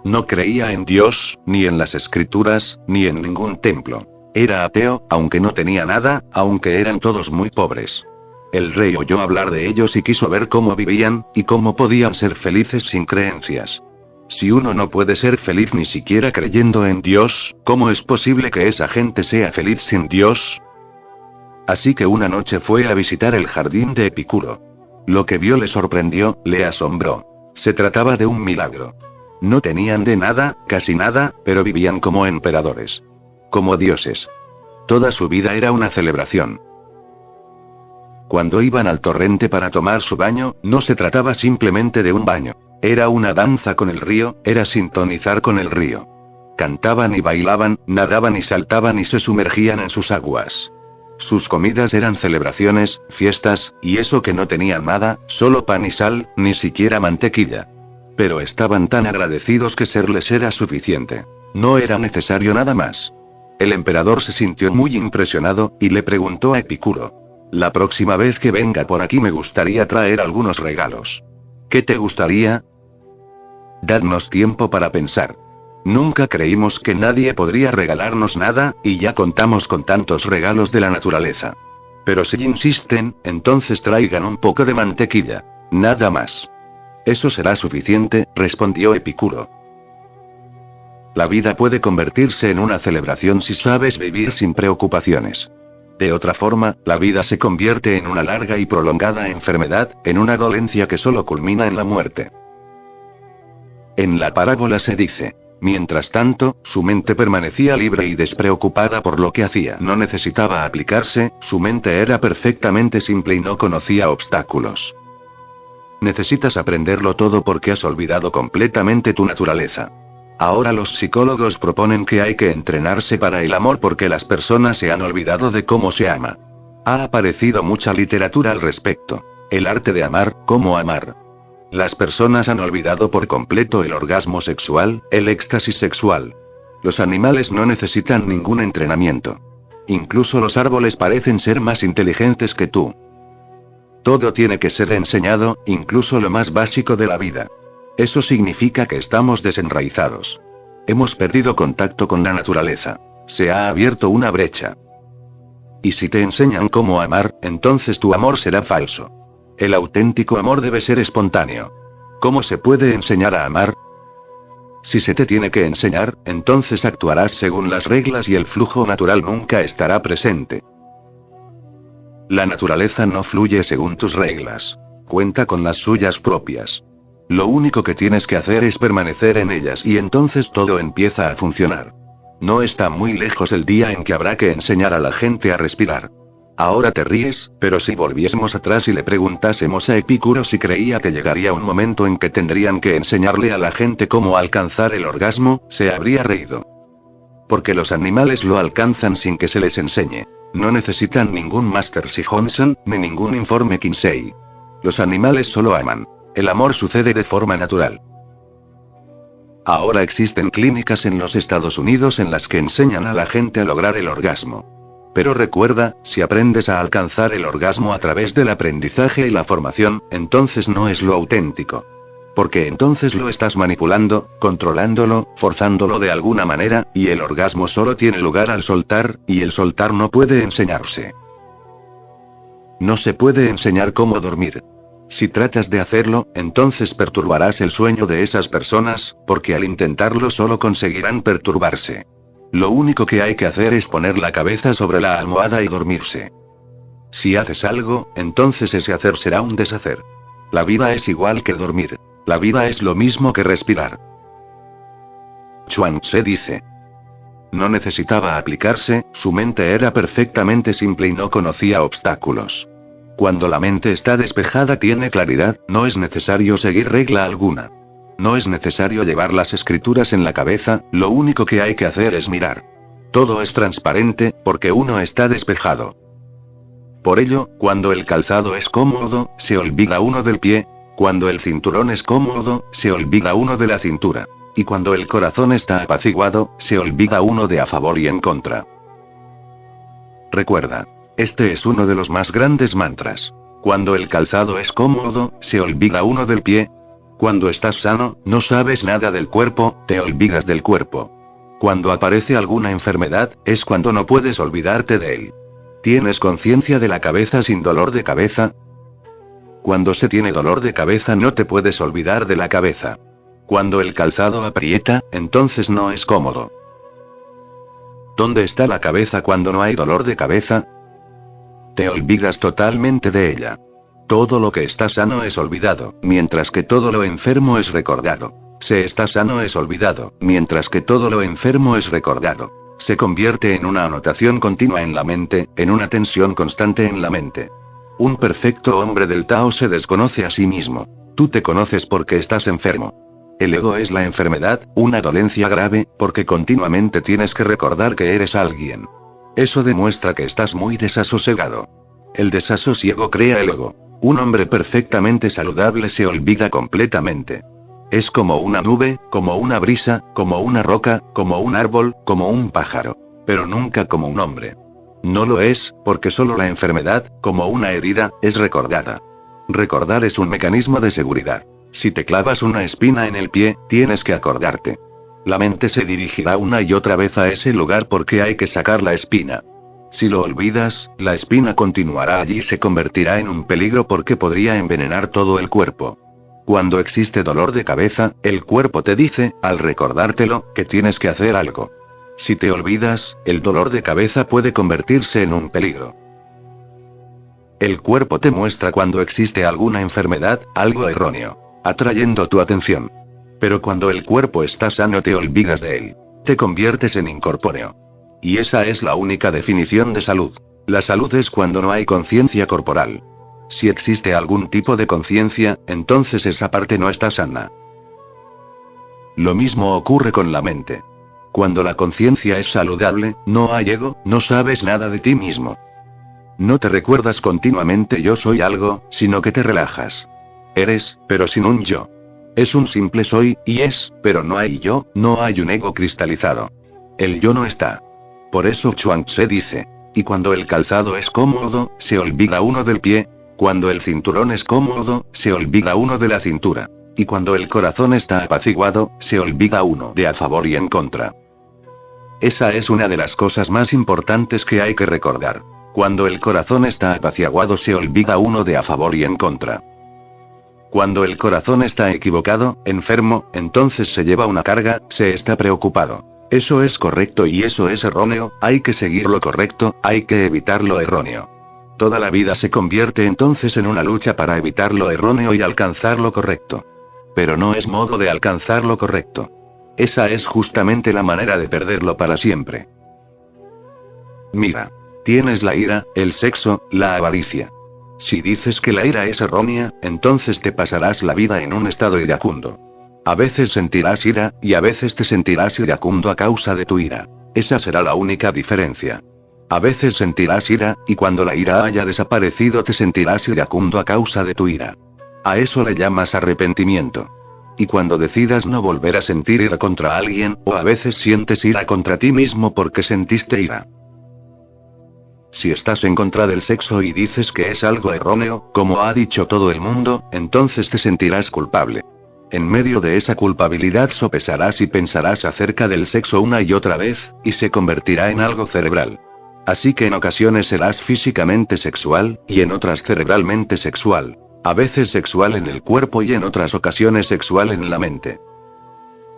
A: No creía en Dios, ni en las escrituras, ni en ningún templo. Era ateo, aunque no tenía nada, aunque eran todos muy pobres. El rey oyó hablar de ellos y quiso ver cómo vivían, y cómo podían ser felices sin creencias. Si uno no puede ser feliz ni siquiera creyendo en Dios, ¿cómo es posible que esa gente sea feliz sin Dios? Así que una noche fue a visitar el jardín de Epicuro. Lo que vio le sorprendió, le asombró. Se trataba de un milagro. No tenían de nada, casi nada, pero vivían como emperadores. Como dioses. Toda su vida era una celebración. Cuando iban al torrente para tomar su baño, no se trataba simplemente de un baño. Era una danza con el río, era sintonizar con el río. Cantaban y bailaban, nadaban y saltaban y se sumergían en sus aguas. Sus comidas eran celebraciones, fiestas, y eso que no tenían nada, solo pan y sal, ni siquiera mantequilla. Pero estaban tan agradecidos que serles era suficiente. No era necesario nada más. El emperador se sintió muy impresionado, y le preguntó a Epicuro: la próxima vez que venga por aquí me gustaría traer algunos regalos. ¿Qué te gustaría? Dadnos tiempo para pensar. Nunca creímos que nadie podría regalarnos nada, y ya contamos con tantos regalos de la naturaleza. Pero si insisten, entonces traigan un poco de mantequilla. Nada más. Eso será suficiente, respondió Epicuro. La vida puede convertirse en una celebración si sabes vivir sin preocupaciones. De otra forma, la vida se convierte en una larga y prolongada enfermedad, en una dolencia que solo culmina en la muerte. En la parábola se dice: mientras tanto, su mente permanecía libre y despreocupada por lo que hacía. No necesitaba aplicarse, su mente era perfectamente simple y no conocía obstáculos. Necesitas aprenderlo todo porque has olvidado completamente tu naturaleza. Ahora los psicólogos proponen que hay que entrenarse para el amor porque las personas se han olvidado de cómo se ama. Ha aparecido mucha literatura al respecto. El arte de amar, cómo amar. Las personas han olvidado por completo el orgasmo sexual, el éxtasis sexual. Los animales no necesitan ningún entrenamiento. Incluso los árboles parecen ser más inteligentes que tú. Todo tiene que ser enseñado, incluso lo más básico de la vida. Eso significa que estamos desenraizados. Hemos perdido contacto con la naturaleza. Se ha abierto una brecha. Y si te enseñan cómo amar, entonces tu amor será falso. El auténtico amor debe ser espontáneo. ¿Cómo se puede enseñar a amar? Si se te tiene que enseñar, entonces actuarás según las reglas y el flujo natural nunca estará presente. La naturaleza no fluye según tus reglas. Cuenta con las suyas propias. Lo único que tienes que hacer es permanecer en ellas y entonces todo empieza a funcionar. No está muy lejos el día en que habrá que enseñar a la gente a respirar. Ahora te ríes, pero si volviésemos atrás y le preguntásemos a Epicuro si creía que llegaría un momento en que tendrían que enseñarle a la gente cómo alcanzar el orgasmo, se habría reído. Porque los animales lo alcanzan sin que se les enseñe. No necesitan ningún Master C. Johnson, ni ningún informe Kinsey. Los animales solo aman. El amor sucede de forma natural. Ahora existen clínicas en los Estados Unidos en las que enseñan a la gente a lograr el orgasmo. Pero recuerda, si aprendes a alcanzar el orgasmo a través del aprendizaje y la formación, entonces no es lo auténtico. Porque entonces lo estás manipulando, controlándolo, forzándolo de alguna manera, y el orgasmo solo tiene lugar al soltar, y el soltar no puede enseñarse. No se puede enseñar cómo dormir. Si tratas de hacerlo, entonces perturbarás el sueño de esas personas, porque al intentarlo solo conseguirán perturbarse. Lo único que hay que hacer es poner la cabeza sobre la almohada y dormirse. Si haces algo, entonces ese hacer será un deshacer. La vida es igual que dormir. La vida es lo mismo que respirar. Chuang Tse dice: no necesitaba aplicarse, su mente era perfectamente simple y no conocía obstáculos. Cuando la mente está despejada tiene claridad, no es necesario seguir regla alguna. No es necesario llevar las escrituras en la cabeza, lo único que hay que hacer es mirar. Todo es transparente, porque uno está despejado. Por ello, cuando el calzado es cómodo, se olvida uno del pie. Cuando el cinturón es cómodo, se olvida uno de la cintura. Y cuando el corazón está apaciguado, se olvida uno de a favor y en contra. Recuerda. Este es uno de los más grandes mantras. Cuando el calzado es cómodo, se olvida uno del pie. Cuando estás sano, no sabes nada del cuerpo, te olvidas del cuerpo. Cuando aparece alguna enfermedad, es cuando no puedes olvidarte de él. ¿Tienes conciencia de la cabeza sin dolor de cabeza? Cuando se tiene dolor de cabeza no te puedes olvidar de la cabeza. Cuando el calzado aprieta, entonces no es cómodo. ¿Dónde está la cabeza cuando no hay dolor de cabeza? Te olvidas totalmente de ella. Todo lo que está sano es olvidado, mientras que todo lo enfermo es recordado. Se está sano es olvidado, mientras que todo lo enfermo es recordado. Se convierte en una anotación continua en la mente, en una tensión constante en la mente. Un perfecto hombre del Tao se desconoce a sí mismo. Tú te conoces porque estás enfermo. El ego es la enfermedad, una dolencia grave, porque continuamente tienes que recordar que eres alguien. Eso demuestra que estás muy desasosegado. El desasosiego crea el ego. Un hombre perfectamente saludable se olvida completamente. Es como una nube, como una brisa, como una roca, como un árbol, como un pájaro. Pero nunca como un hombre. No lo es, porque solo la enfermedad, como una herida, es recordada. Recordar es un mecanismo de seguridad. Si te clavas una espina en el pie, tienes que acordarte. La mente se dirigirá una y otra vez a ese lugar porque hay que sacar la espina. Si lo olvidas, la espina continuará allí y se convertirá en un peligro porque podría envenenar todo el cuerpo. Cuando existe dolor de cabeza, el cuerpo te dice, al recordártelo, que tienes que hacer algo. Si te olvidas, el dolor de cabeza puede convertirse en un peligro. El cuerpo te muestra cuando existe alguna enfermedad, algo erróneo, atrayendo tu atención. Pero cuando el cuerpo está sano te olvidas de él. Te conviertes en incorpóreo. Y esa es la única definición de salud. La salud es cuando no hay conciencia corporal. Si existe algún tipo de conciencia, entonces esa parte no está sana. Lo mismo ocurre con la mente. Cuando la conciencia es saludable, no hay ego, no sabes nada de ti mismo. No te recuerdas continuamente yo soy algo, sino que te relajas. Eres, pero sin un yo. Es un simple soy, y es, pero no hay yo, no hay un ego cristalizado. El yo no está. Por eso Chuang-Tse dice, y cuando el calzado es cómodo, se olvida uno del pie, cuando el cinturón es cómodo, se olvida uno de la cintura, y cuando el corazón está apaciguado, se olvida uno de a favor y en contra. Esa es una de las cosas más importantes que hay que recordar. Cuando el corazón está apaciguado se olvida uno de a favor y en contra. Cuando el corazón está equivocado, enfermo, entonces se lleva una carga, se está preocupado. Eso es correcto y eso es erróneo, hay que seguir lo correcto, hay que evitar lo erróneo. Toda la vida se convierte entonces en una lucha para evitar lo erróneo y alcanzar lo correcto. Pero no es modo de alcanzar lo correcto. Esa es justamente la manera de perderlo para siempre. Mira. Tienes la ira, el sexo, la avaricia. Si dices que la ira es errónea, entonces te pasarás la vida en un estado iracundo. A veces sentirás ira, y a veces te sentirás iracundo a causa de tu ira. Esa será la única diferencia. A veces sentirás ira, y cuando la ira haya desaparecido te sentirás iracundo a causa de tu ira. A eso le llamas arrepentimiento. Y cuando decidas no volver a sentir ira contra alguien, o a veces sientes ira contra ti mismo porque sentiste ira. Si estás en contra del sexo y dices que es algo erróneo, como ha dicho todo el mundo, entonces te sentirás culpable. En medio de esa culpabilidad sopesarás y pensarás acerca del sexo una y otra vez, y se convertirá en algo cerebral. Así que en ocasiones serás físicamente sexual, y en otras cerebralmente sexual. A veces sexual en el cuerpo y en otras ocasiones sexual en la mente.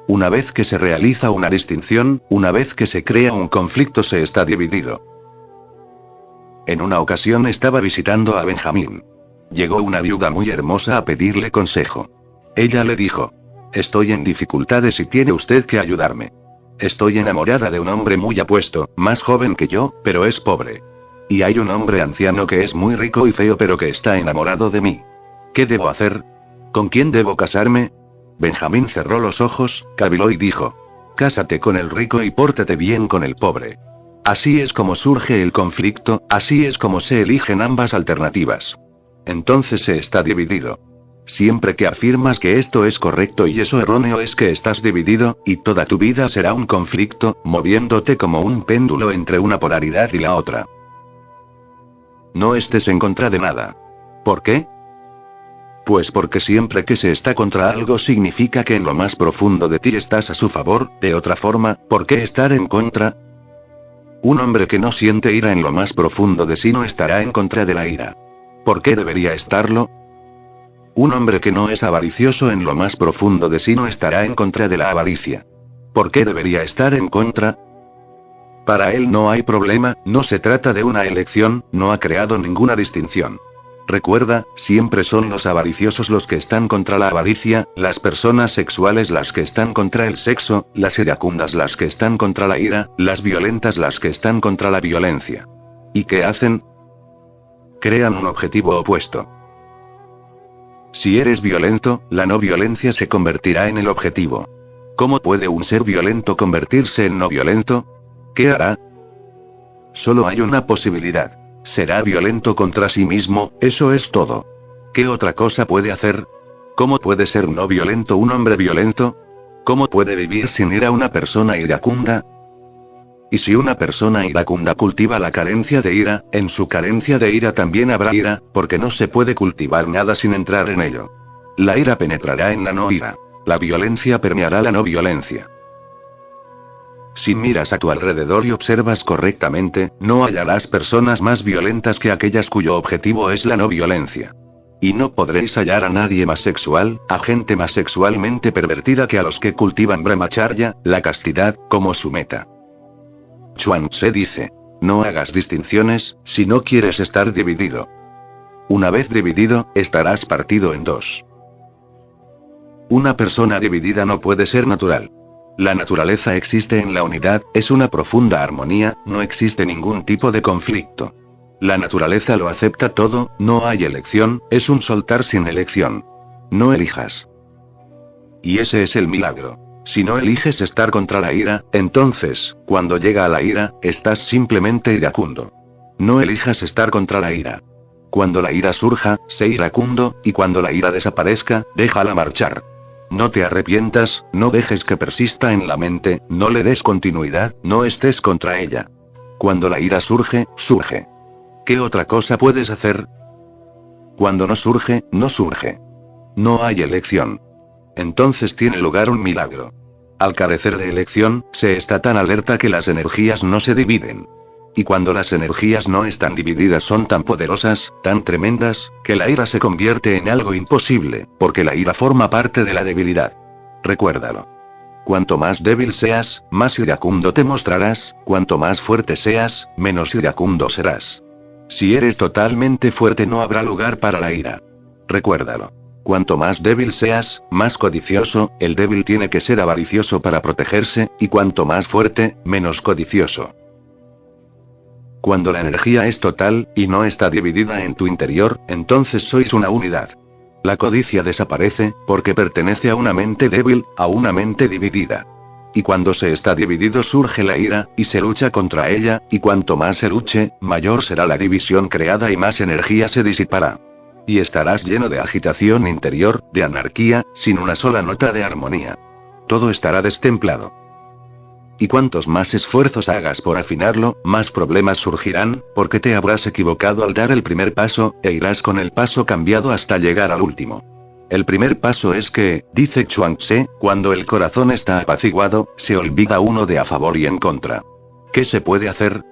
A: Una vez que se realiza una distinción, una vez que se crea un conflicto se está dividido. En una ocasión estaba visitando a Benjamín. Llegó una viuda muy hermosa a pedirle consejo. Ella le dijo: estoy en dificultades y tiene usted que ayudarme. Estoy enamorada de un hombre muy apuesto, más joven que yo, pero es pobre. Y hay un hombre anciano que es muy rico y feo pero que está enamorado de mí. ¿Qué debo hacer? ¿Con quién debo casarme? Benjamín cerró los ojos, caviló y dijo: cásate con el rico y pórtate bien con el pobre. Así es como surge el conflicto, así es como se eligen ambas alternativas. Entonces se está dividido. Siempre que afirmas que esto es correcto y eso erróneo es que estás dividido, y toda tu vida será un conflicto, moviéndote como un péndulo entre una polaridad y la otra. No estés en contra de nada. ¿Por qué? Pues porque siempre que se está contra algo significa que en lo más profundo de ti estás a su favor, de otra forma, ¿por qué estar en contra? Un hombre que no siente ira en lo más profundo de sí no estará en contra de la ira. ¿Por qué debería estarlo? Un hombre que no es avaricioso en lo más profundo de sí no estará en contra de la avaricia. ¿Por qué debería estar en contra? Para él no hay problema, no se trata de una elección, no ha creado ninguna distinción. Recuerda, siempre son los avariciosos los que están contra la avaricia, las personas sexuales las que están contra el sexo, las iracundas las que están contra la ira, las violentas las que están contra la violencia. ¿Y qué hacen? Crean un objetivo opuesto. Si eres violento, la no violencia se convertirá en el objetivo. ¿Cómo puede un ser violento convertirse en no violento? ¿Qué hará? Solo hay una posibilidad. Será violento contra sí mismo, eso es todo. ¿Qué otra cosa puede hacer? ¿Cómo puede ser no violento un hombre violento? ¿Cómo puede vivir sin ira una persona iracunda? Y si una persona iracunda cultiva la carencia de ira, en su carencia de ira también habrá ira, porque no se puede cultivar nada sin entrar en ello. La ira penetrará en la no ira. La violencia permeará la no violencia. Si miras a tu alrededor y observas correctamente, no hallarás personas más violentas que aquellas cuyo objetivo es la no violencia. Y no podréis hallar a nadie más sexual, a gente más sexualmente pervertida que a los que cultivan brahmacharya, la castidad, como su meta. Chuang Tse dice: no hagas distinciones, si no quieres estar dividido. Una vez dividido, estarás partido en dos. Una persona dividida no puede ser natural. La naturaleza existe en la unidad, es una profunda armonía, no existe ningún tipo de conflicto. La naturaleza lo acepta todo, no hay elección, es un soltar sin elección. No elijas. Y ese es el milagro. Si no eliges estar contra la ira, entonces, cuando llega a la ira, estás simplemente iracundo. No elijas estar contra la ira. Cuando la ira surja, sé iracundo, y cuando la ira desaparezca, déjala marchar. No te arrepientas, no dejes que persista en la mente, no le des continuidad, no estés contra ella. Cuando la ira surge, surge. ¿Qué otra cosa puedes hacer? Cuando no surge, no surge. No hay elección. Entonces tiene lugar un milagro. Al carecer de elección, se está tan alerta que las energías no se dividen. Y cuando las energías no están divididas son tan poderosas, tan tremendas, que la ira se convierte en algo imposible, porque la ira forma parte de la debilidad. Recuérdalo. Cuanto más débil seas, más iracundo te mostrarás, cuanto más fuerte seas, menos iracundo serás. Si eres totalmente fuerte no habrá lugar para la ira. Recuérdalo. Cuanto más débil seas, más codicioso, el débil tiene que ser avaricioso para protegerse, y cuanto más fuerte, menos codicioso. Cuando la energía es total, y no está dividida en tu interior, entonces sois una unidad. La codicia desaparece, porque pertenece a una mente débil, a una mente dividida. Y cuando se está dividido surge la ira, y se lucha contra ella, y cuanto más se luche, mayor será la división creada y más energía se disipará. Y estarás lleno de agitación interior, de anarquía, sin una sola nota de armonía. Todo estará destemplado. Y cuantos más esfuerzos hagas por afinarlo, más problemas surgirán, porque te habrás equivocado al dar el primer paso, e irás con el paso cambiado hasta llegar al último. El primer paso es que, dice Chuang Tse, cuando el corazón está apaciguado, se olvida uno de a favor y en contra. ¿Qué se puede hacer?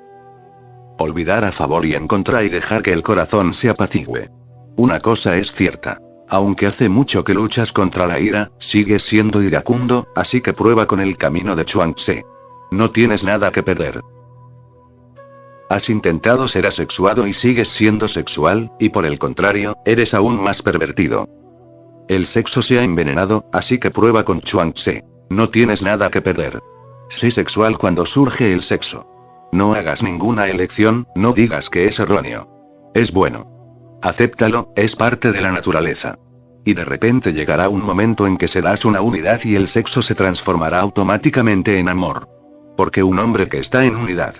A: Olvidar a favor y en contra y dejar que el corazón se apacigüe. Una cosa es cierta. Aunque hace mucho que luchas contra la ira, sigues siendo iracundo, así que prueba con el camino de Chuang Tse. No tienes nada que perder. Has intentado ser asexuado y sigues siendo sexual, y por el contrario, eres aún más pervertido. El sexo se ha envenenado, así que prueba con Chuang Tse. No tienes nada que perder. Sé sexual cuando surge el sexo. No hagas ninguna elección, no digas que es erróneo. Es bueno. Acéptalo, es parte de la naturaleza. Y de repente llegará un momento en que serás una unidad y el sexo se transformará automáticamente en amor. Porque un hombre que está en unidad.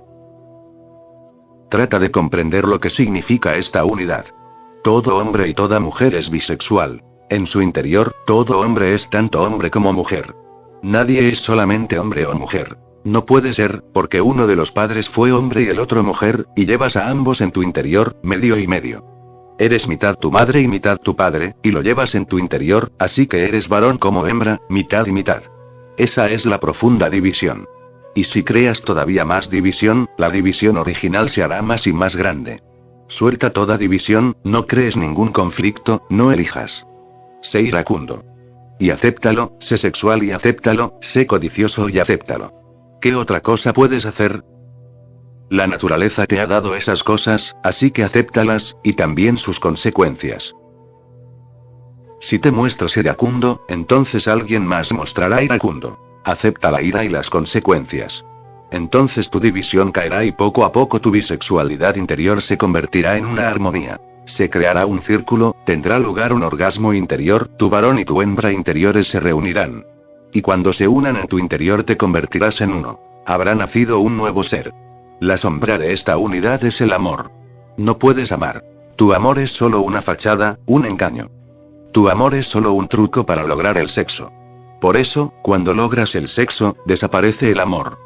A: Trata de comprender lo que significa esta unidad. Todo hombre y toda mujer es bisexual. En su interior, todo hombre es tanto hombre como mujer. Nadie es solamente hombre o mujer. No puede ser, porque uno de los padres fue hombre y el otro mujer, y llevas a ambos en tu interior, medio y medio. Eres mitad tu madre y mitad tu padre, y lo llevas en tu interior, así que eres varón como hembra, mitad y mitad. Esa es la profunda división. Y si creas todavía más división, la división original se hará más y más grande. Suelta toda división, no crees ningún conflicto, no elijas. sé iracundo. Y acéptalo, sé sexual y acéptalo, sé codicioso y acéptalo. ¿Qué otra cosa puedes hacer? La naturaleza te ha dado esas cosas, así que acéptalas, y también sus consecuencias. Si te muestras iracundo, entonces alguien más mostrará iracundo. Acepta la ira y las consecuencias. Entonces tu división caerá y poco a poco tu bisexualidad interior se convertirá en una armonía. Se creará un círculo, tendrá lugar un orgasmo interior, tu varón y tu hembra interiores se reunirán. Y cuando se unan en tu interior te convertirás en uno. Habrá nacido un nuevo ser. La sombra de esta unidad es el amor. No puedes amar. Tu amor es solo una fachada, un engaño. Tu amor es solo un truco para lograr el sexo. Por eso, cuando logras el sexo, desaparece el amor.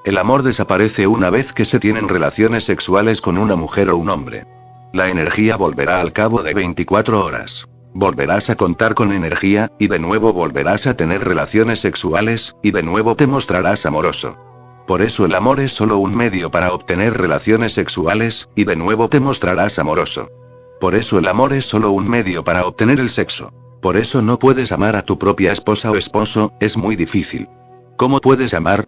A: El amor desaparece una vez que se tienen relaciones sexuales con una mujer o un hombre. La energía volverá al cabo de 24 horas. Volverás a contar con energía, y de nuevo volverás a tener relaciones sexuales, y de nuevo te mostrarás amoroso. Por eso el amor es solo un medio para obtener relaciones sexuales, y de nuevo te mostrarás amoroso. Por eso el amor es solo un medio para obtener el sexo. Por eso no puedes amar a tu propia esposa o esposo, es muy difícil. ¿Cómo puedes amar?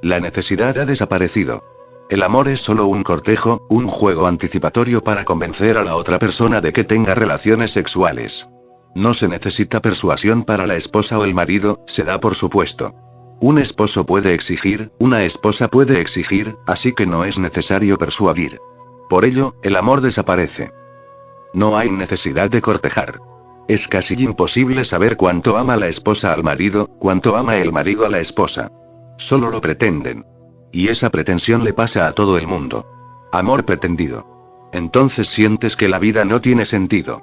A: La necesidad ha desaparecido. El amor es solo un cortejo, un juego anticipatorio para convencer a la otra persona de que tenga relaciones sexuales. No se necesita persuasión para la esposa o el marido, se da por supuesto. Un esposo puede exigir, una esposa puede exigir, así que no es necesario persuadir. Por ello, el amor desaparece. No hay necesidad de cortejar. Es casi imposible saber cuánto ama la esposa al marido, cuánto ama el marido a la esposa. Solo lo pretenden. Y esa pretensión le pasa a todo el mundo. Amor pretendido. Entonces sientes que la vida no tiene sentido.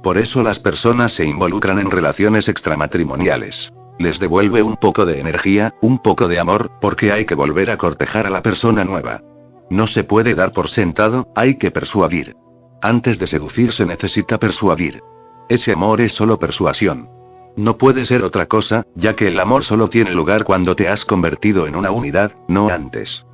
A: Por eso las personas se involucran en relaciones extramatrimoniales. Les devuelve un poco de energía, un poco de amor, porque hay que volver a cortejar a la persona nueva. No se puede dar por sentado, hay que persuadir. Antes de seducir se necesita persuadir. Ese amor es solo persuasión. No puede ser otra cosa, ya que el amor solo tiene lugar cuando te has convertido en una unidad, no antes.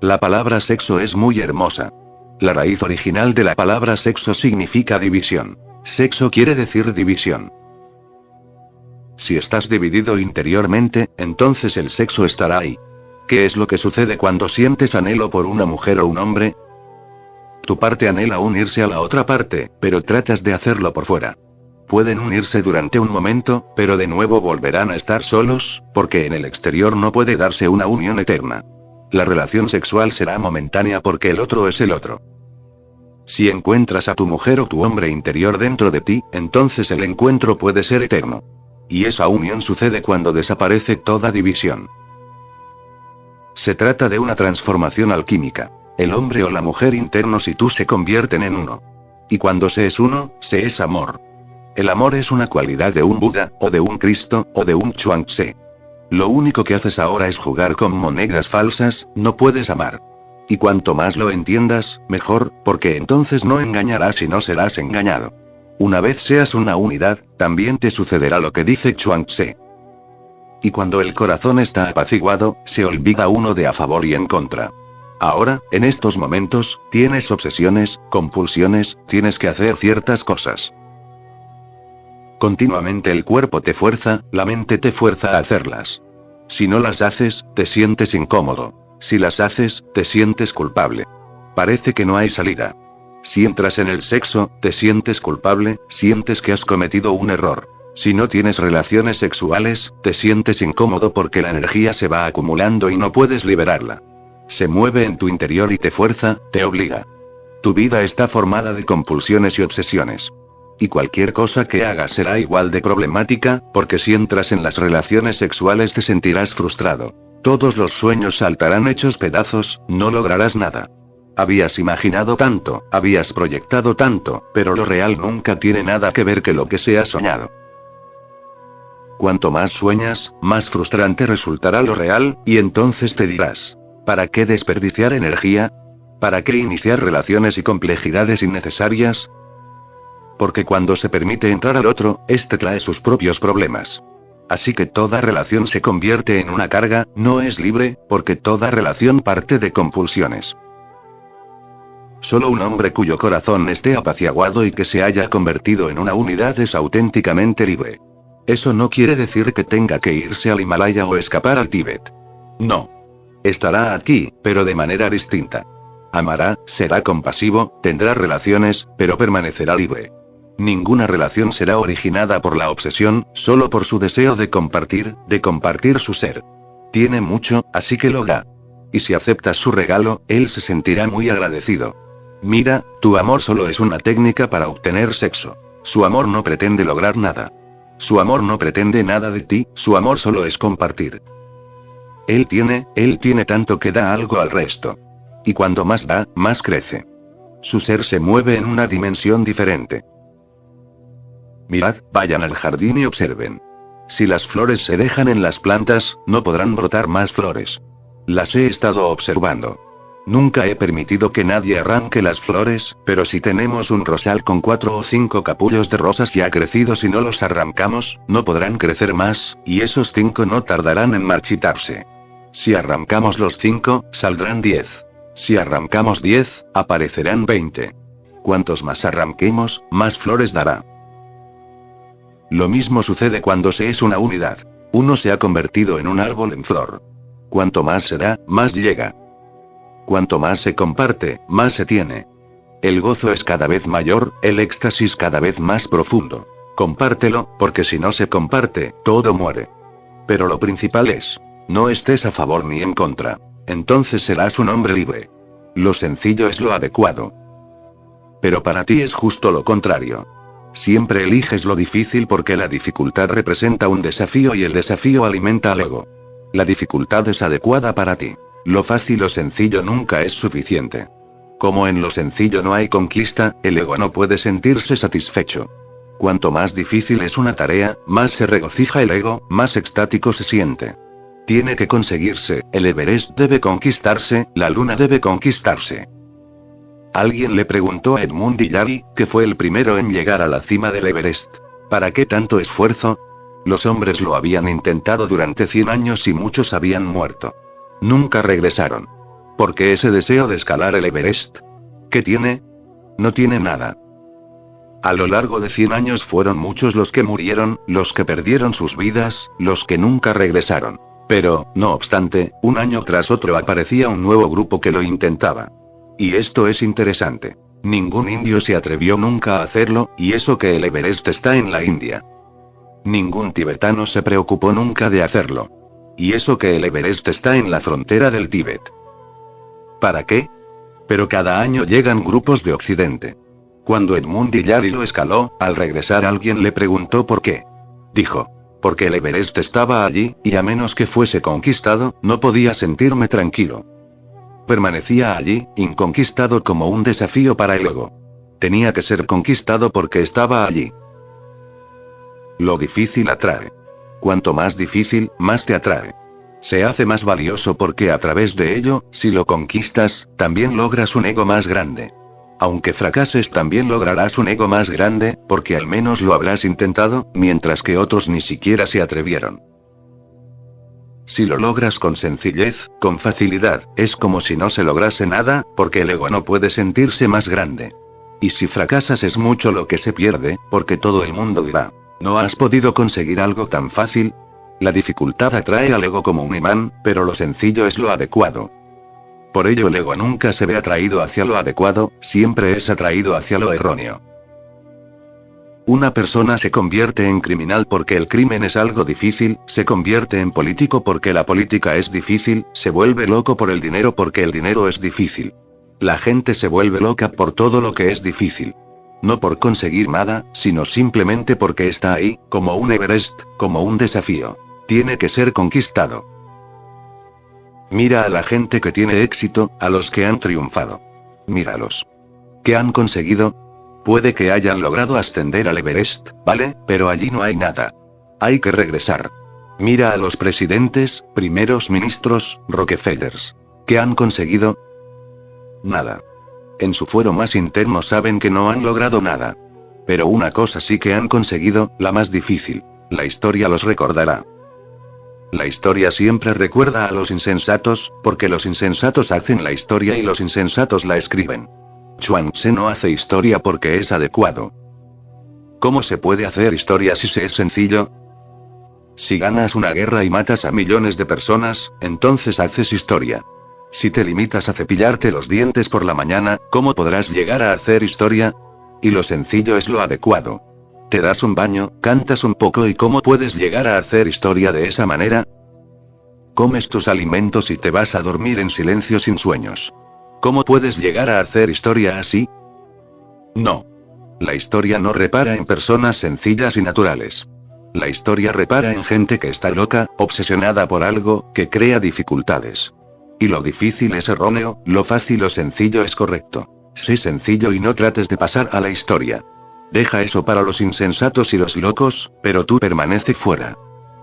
A: La palabra sexo es muy hermosa. La raíz original de la palabra sexo significa división. Sexo quiere decir división. Si estás dividido interiormente, entonces el sexo estará ahí. ¿Qué es lo que sucede cuando sientes anhelo por una mujer o un hombre? Tu parte anhela unirse a la otra parte, pero tratas de hacerlo por fuera. Pueden unirse durante un momento, pero de nuevo volverán a estar solos, porque en el exterior no puede darse una unión eterna. La relación sexual será momentánea porque el otro es el otro. Si encuentras a tu mujer o tu hombre interior dentro de ti, entonces el encuentro puede ser eterno. Y esa unión sucede cuando desaparece toda división. Se trata de una transformación alquímica. El hombre o la mujer internos y tú se convierten en uno. Y cuando se es uno, se es amor. El amor es una cualidad de un Buda, o de un Cristo, o de un Chuang-Tse. Lo único que haces ahora es jugar con monedas falsas, no puedes amar. Y cuanto más lo entiendas, mejor, porque entonces no engañarás y no serás engañado. Una vez seas una unidad, también te sucederá lo que dice Chuang-Tse. Y cuando el corazón está apaciguado, se olvida uno de a favor y en contra. Ahora, en estos momentos, tienes obsesiones, compulsiones, tienes que hacer ciertas cosas. Continuamente el cuerpo te fuerza, la mente te fuerza a hacerlas. Si no las haces, te sientes incómodo. Si las haces, te sientes culpable. Parece que no hay salida. Si entras en el sexo, te sientes culpable, sientes que has cometido un error. Si no tienes relaciones sexuales, te sientes incómodo porque la energía se va acumulando y no puedes liberarla. Se mueve en tu interior y te fuerza, te obliga. Tu vida está formada de compulsiones y obsesiones. Y cualquier cosa que hagas será igual de problemática, porque si entras en las relaciones sexuales te sentirás frustrado. Todos los sueños saltarán hechos pedazos, no lograrás nada. Habías imaginado tanto, habías proyectado tanto, pero lo real nunca tiene nada que ver que lo que se ha soñado. Cuanto más sueñas, más frustrante resultará lo real, y entonces te dirás, ¿para qué desperdiciar energía? ¿Para qué iniciar relaciones y complejidades innecesarias? Porque cuando se permite entrar al otro, este trae sus propios problemas. Así que toda relación se convierte en una carga, no es libre, porque toda relación parte de compulsiones. Solo un hombre cuyo corazón esté apaciguado y que se haya convertido en una unidad es auténticamente libre. Eso no quiere decir que tenga que irse al Himalaya o escapar al Tíbet. No. Estará aquí, pero de manera distinta. Amará, será compasivo, tendrá relaciones, pero permanecerá libre. Ninguna relación será originada por la obsesión, solo por su deseo de compartir su ser. Tiene mucho, así que lo da. Y si aceptas su regalo, él se sentirá muy agradecido. Mira, tu amor solo es una técnica para obtener sexo. Su amor no pretende lograr nada. Su amor no pretende nada de ti, su amor solo es compartir. Él tiene tanto que da algo al resto. Y cuando más da, más crece. Su ser se mueve en una dimensión diferente. Mirad, vayan al jardín y observen. Si las flores se dejan en las plantas, no podrán brotar más flores. Las he estado observando. Nunca he permitido que nadie arranque las flores, pero si tenemos un rosal con 4 o 5 capullos de rosas ya crecidos y no los arrancamos, no podrán crecer más, y esos 5 no tardarán en marchitarse. Si arrancamos los 5, saldrán 10. Si arrancamos 10, aparecerán 20. Cuantos más arranquemos, más flores dará. Lo mismo sucede cuando se es una unidad. Uno se ha convertido en un árbol en flor. Cuanto más se da, más llega. Cuanto más se comparte, más se tiene. El gozo es cada vez mayor, el éxtasis cada vez más profundo. Compártelo, porque si no se comparte, todo muere. Pero lo principal es, no estés a favor ni en contra. Entonces serás un hombre libre. Lo sencillo es lo adecuado. Pero para ti es justo lo contrario. Siempre eliges lo difícil porque la dificultad representa un desafío y el desafío alimenta al ego. La dificultad es adecuada para ti. Lo fácil o sencillo nunca es suficiente. Como en lo sencillo no hay conquista, el ego no puede sentirse satisfecho. Cuanto más difícil es una tarea, más se regocija el ego, más extático se siente. Tiene que conseguirse, el Everest debe conquistarse, la luna debe conquistarse. Alguien le preguntó a Edmund Hillary, que fue el primero en llegar a la cima del Everest. ¿Para qué tanto esfuerzo? Los hombres lo habían intentado durante 100 años y muchos habían muerto. Nunca regresaron. ¿Por qué ese deseo de escalar el Everest? ¿Qué tiene? No tiene nada. A lo largo de 100 años fueron muchos los que murieron, los que perdieron sus vidas, los que nunca regresaron. Pero, no obstante, un año tras otro aparecía un nuevo grupo que lo intentaba. Y esto es interesante. Ningún indio se atrevió nunca a hacerlo, y eso que el Everest está en la India. Ningún tibetano se preocupó nunca de hacerlo. Y eso que el Everest está en la frontera del Tíbet. ¿Para qué? Pero cada año llegan grupos de Occidente. Cuando Edmund Hillary lo escaló, al regresar alguien le preguntó por qué. Dijo, porque el Everest estaba allí, y a menos que fuese conquistado, no podía sentirme tranquilo. Permanecía allí, inconquistado como un desafío para el ego. Tenía que ser conquistado porque estaba allí. Lo difícil atrae. Cuanto más difícil, más te atrae. Se hace más valioso porque a través de ello, si lo conquistas, también logras un ego más grande. Aunque fracases también lograrás un ego más grande, porque al menos lo habrás intentado, mientras que otros ni siquiera se atrevieron. Si lo logras con sencillez, con facilidad, es como si no se lograse nada, porque el ego no puede sentirse más grande. Y si fracasas es mucho lo que se pierde, porque todo el mundo dirá, ¿no has podido conseguir algo tan fácil? La dificultad atrae al ego como un imán, pero lo sencillo es lo adecuado. Por ello el ego nunca se ve atraído hacia lo adecuado, siempre es atraído hacia lo erróneo. Una persona se convierte en criminal porque el crimen es algo difícil, se convierte en político porque la política es difícil, se vuelve loco por el dinero porque el dinero es difícil. La gente se vuelve loca por todo lo que es difícil. No por conseguir nada, sino simplemente porque está ahí, como un Everest, como un desafío. Tiene que ser conquistado. Mira a la gente que tiene éxito, a los que han triunfado. Míralos. ¿Qué han conseguido? Puede que hayan logrado ascender al Everest, ¿vale? Pero allí no hay nada. Hay que regresar. Mira a los presidentes, primeros ministros, Rockefellers. ¿Qué han conseguido? Nada. En su fuero más interno saben que no han logrado nada. Pero una cosa sí que han conseguido, la más difícil. La historia los recordará. La historia siempre recuerda a los insensatos, porque los insensatos hacen la historia y los insensatos la escriben. Chuang-Tzu no hace historia porque es adecuado. ¿Cómo se puede hacer historia si se es sencillo? Si ganas una guerra y matas a millones de personas, entonces haces historia. Si te limitas a cepillarte los dientes por la mañana, ¿cómo podrás llegar a hacer historia? Y lo sencillo es lo adecuado. Te das un baño, cantas un poco y ¿cómo puedes llegar a hacer historia de esa manera? Comes tus alimentos y te vas a dormir en silencio sin sueños. ¿Cómo puedes llegar a hacer historia así? No. La historia no repara en personas sencillas y naturales. La historia repara en gente que está loca, obsesionada por algo, que crea dificultades. Y lo difícil es erróneo, lo fácil o sencillo es correcto. Sé sencillo y no trates de pasar a la historia. Deja eso para los insensatos y los locos, pero tú permanece fuera.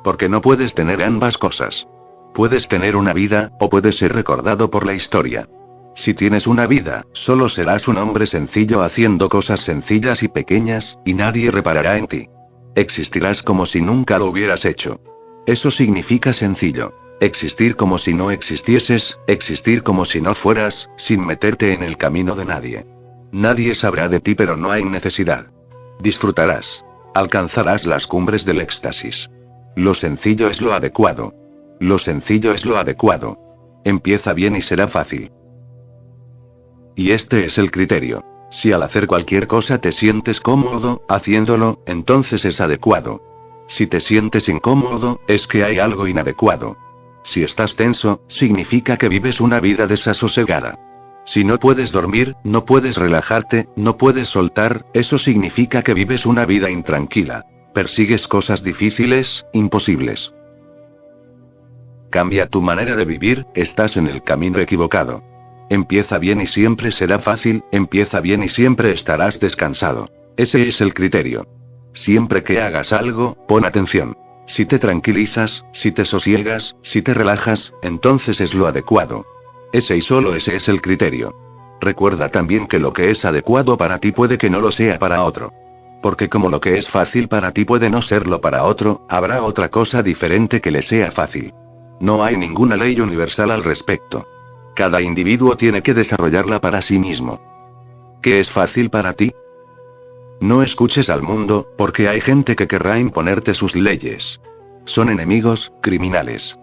A: Porque no puedes tener ambas cosas. Puedes tener una vida, o puedes ser recordado por la historia. Si tienes una vida, solo serás un hombre sencillo haciendo cosas sencillas y pequeñas, y nadie reparará en ti. Existirás como si nunca lo hubieras hecho. Eso significa sencillo. Existir como si no existieses, existir como si no fueras, sin meterte en el camino de nadie. Nadie sabrá de ti pero no hay necesidad. Disfrutarás. Alcanzarás las cumbres del éxtasis. Lo sencillo es lo adecuado. Lo sencillo es lo adecuado. Empieza bien y será fácil. Y este es el criterio. Si al hacer cualquier cosa te sientes cómodo, haciéndolo, entonces es adecuado. Si te sientes incómodo, es que hay algo inadecuado. Si estás tenso, significa que vives una vida desasosegada. Si no puedes dormir, no puedes relajarte, no puedes soltar, eso significa que vives una vida intranquila. Persigues cosas difíciles, imposibles. Cambia tu manera de vivir, estás en el camino equivocado. Empieza bien y siempre será fácil, empieza bien y siempre estarás descansado. Ese es el criterio. Siempre que hagas algo, pon atención. Si te tranquilizas, si te sosiegas, si te relajas, entonces es lo adecuado. Ese y solo ese es el criterio. Recuerda también que lo que es adecuado para ti puede que no lo sea para otro. Porque como lo que es fácil para ti puede no serlo para otro, habrá otra cosa diferente que le sea fácil. No hay ninguna ley universal al respecto. Cada individuo tiene que desarrollarla para sí mismo. ¿Qué es fácil para ti? No escuches al mundo, porque hay gente que querrá imponerte sus leyes. Son enemigos, criminales.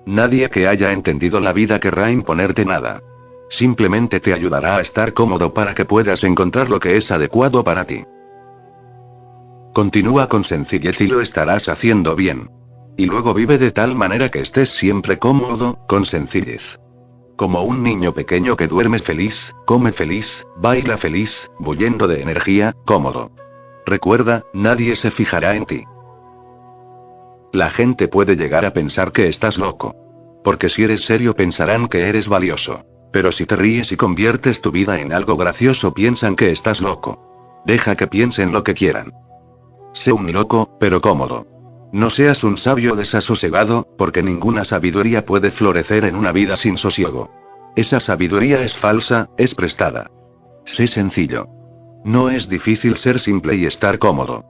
A: Nadie que haya entendido la vida querrá imponerte nada. Simplemente te ayudará a estar cómodo para que puedas encontrar lo que es adecuado para ti. Continúa con sencillez y lo estarás haciendo bien. Y luego vive de tal manera que estés siempre cómodo, con sencillez. Como un niño pequeño que duerme feliz, come feliz, baila feliz, bullendo de energía, cómodo. Recuerda, nadie se fijará en ti. La gente puede llegar a pensar que estás loco. Porque si eres serio pensarán que eres valioso. Pero si te ríes y conviertes tu vida en algo gracioso piensan que estás loco. Deja que piensen lo que quieran. Sé un loco, pero cómodo. No seas un sabio desasosegado, porque ninguna sabiduría puede florecer en una vida sin sosiego. Esa sabiduría es falsa, es prestada. Sé sencillo. No es difícil ser simple y estar cómodo.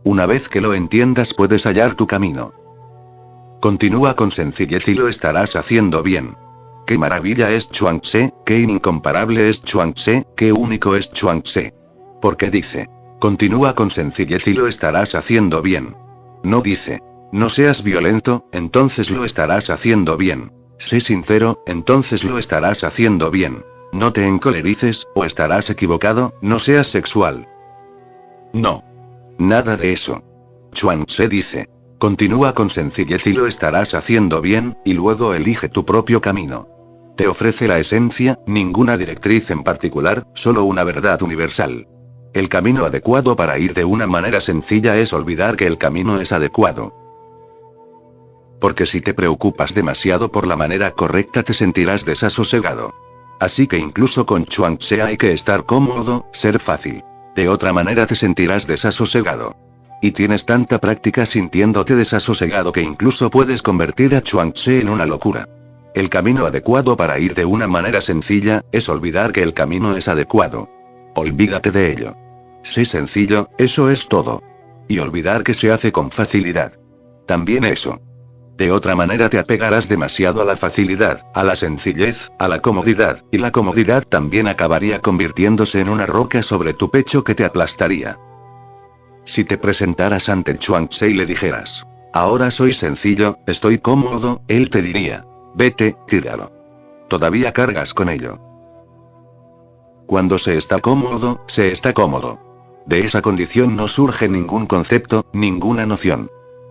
A: Una vez que lo entiendas puedes hallar tu camino. Continúa con sencillez y lo estarás haciendo bien. Qué maravilla es Chuang-Tzu, qué incomparable es Chuang-Tzu, qué único es Chuang-Tzu. Porque dice, continúa con sencillez y lo estarás haciendo bien. No dice, no seas violento, entonces lo estarás haciendo bien. Sé sincero, entonces lo estarás haciendo bien. No te encolerices, o estarás equivocado, no seas sexual. No. Nada de eso. Chuang-Tzu dice, continúa con sencillez y lo estarás haciendo bien, y luego elige tu propio camino. Te ofrece la esencia, ninguna directriz en particular, solo una verdad universal. El camino adecuado para ir de una manera sencilla es olvidar que el camino es adecuado. Porque si te preocupas demasiado por la manera correcta te sentirás desasosegado. Así que incluso con Chuang-Tzu hay que estar cómodo, ser fácil. De otra manera te sentirás desasosegado. Y tienes tanta práctica sintiéndote desasosegado que incluso puedes convertir a Chuang-Tzu en una locura. El camino adecuado para ir de una manera sencilla, es olvidar que el camino es adecuado. Olvídate de ello. Sé sencillo, eso es todo. Y olvidar que se hace con facilidad. También eso. De otra manera te apegarás demasiado a la facilidad, a la sencillez, a la comodidad, y la comodidad también acabaría convirtiéndose en una roca sobre tu pecho que te aplastaría. Si te presentaras ante Chuang-Tzu y le dijeras, ahora soy sencillo, estoy cómodo, él te diría, vete, tíralo. Todavía cargas con ello. Cuando se está cómodo, se está cómodo. De esa condición no surge ningún concepto, ninguna noción.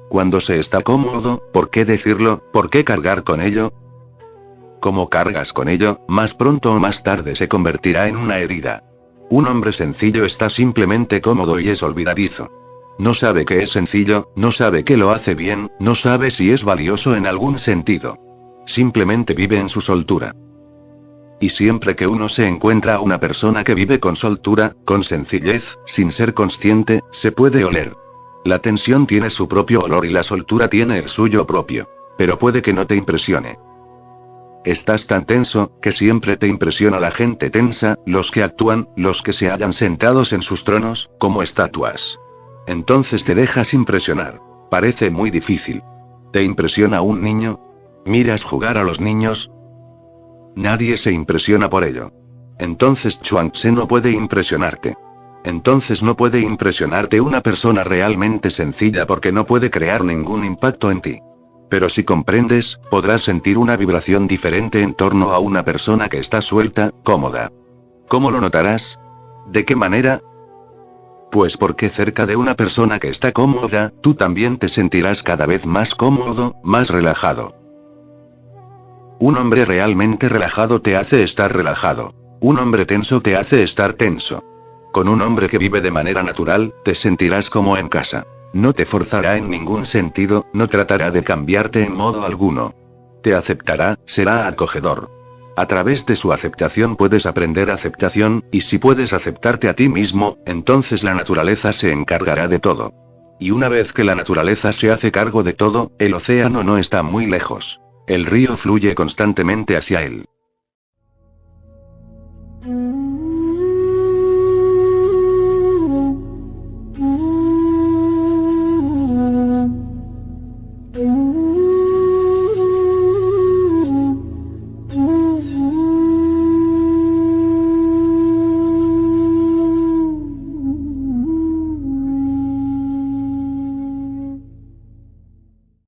A: Cuando se está cómodo, ¿por qué decirlo? ¿Por qué cargar con ello? Como cargas con ello, más pronto o más tarde se convertirá en una herida. Un hombre sencillo está simplemente cómodo y es olvidadizo. No sabe que es sencillo, no sabe que lo hace bien, no sabe si es valioso en algún sentido. Simplemente vive en su soltura. Y siempre que uno se encuentra a una persona que vive con soltura, con sencillez, sin ser consciente, se puede oler. La tensión tiene su propio olor y la soltura tiene el suyo propio. Pero puede que no te impresione. Estás tan tenso, que siempre te impresiona la gente tensa, los que actúan, los que se hallan sentados en sus tronos, como estatuas. Entonces te dejas impresionar. Parece muy difícil. ¿Te impresiona un niño? ¿Miras jugar a los niños? Nadie se impresiona por ello. Entonces Chuang-Tzu no puede impresionarte. Entonces no puede impresionarte una persona realmente sencilla porque no puede crear ningún impacto en ti. Pero si comprendes, podrás sentir una vibración diferente en torno a una persona que está suelta, cómoda. ¿Cómo lo notarás? ¿De qué manera? Pues porque cerca de una persona que está cómoda, tú también te sentirás cada vez más cómodo, más relajado. Un hombre realmente relajado te hace estar relajado. Un hombre tenso te hace estar tenso. Con un hombre que vive de manera natural, te sentirás como en casa. No te forzará en ningún sentido, no tratará de cambiarte en modo alguno. Te aceptará, será acogedor. A través de su aceptación puedes aprender aceptación, y si puedes aceptarte a ti mismo, entonces la naturaleza se encargará de todo. Y una vez que la naturaleza se hace cargo de todo, el océano no está muy lejos. El río fluye constantemente hacia él.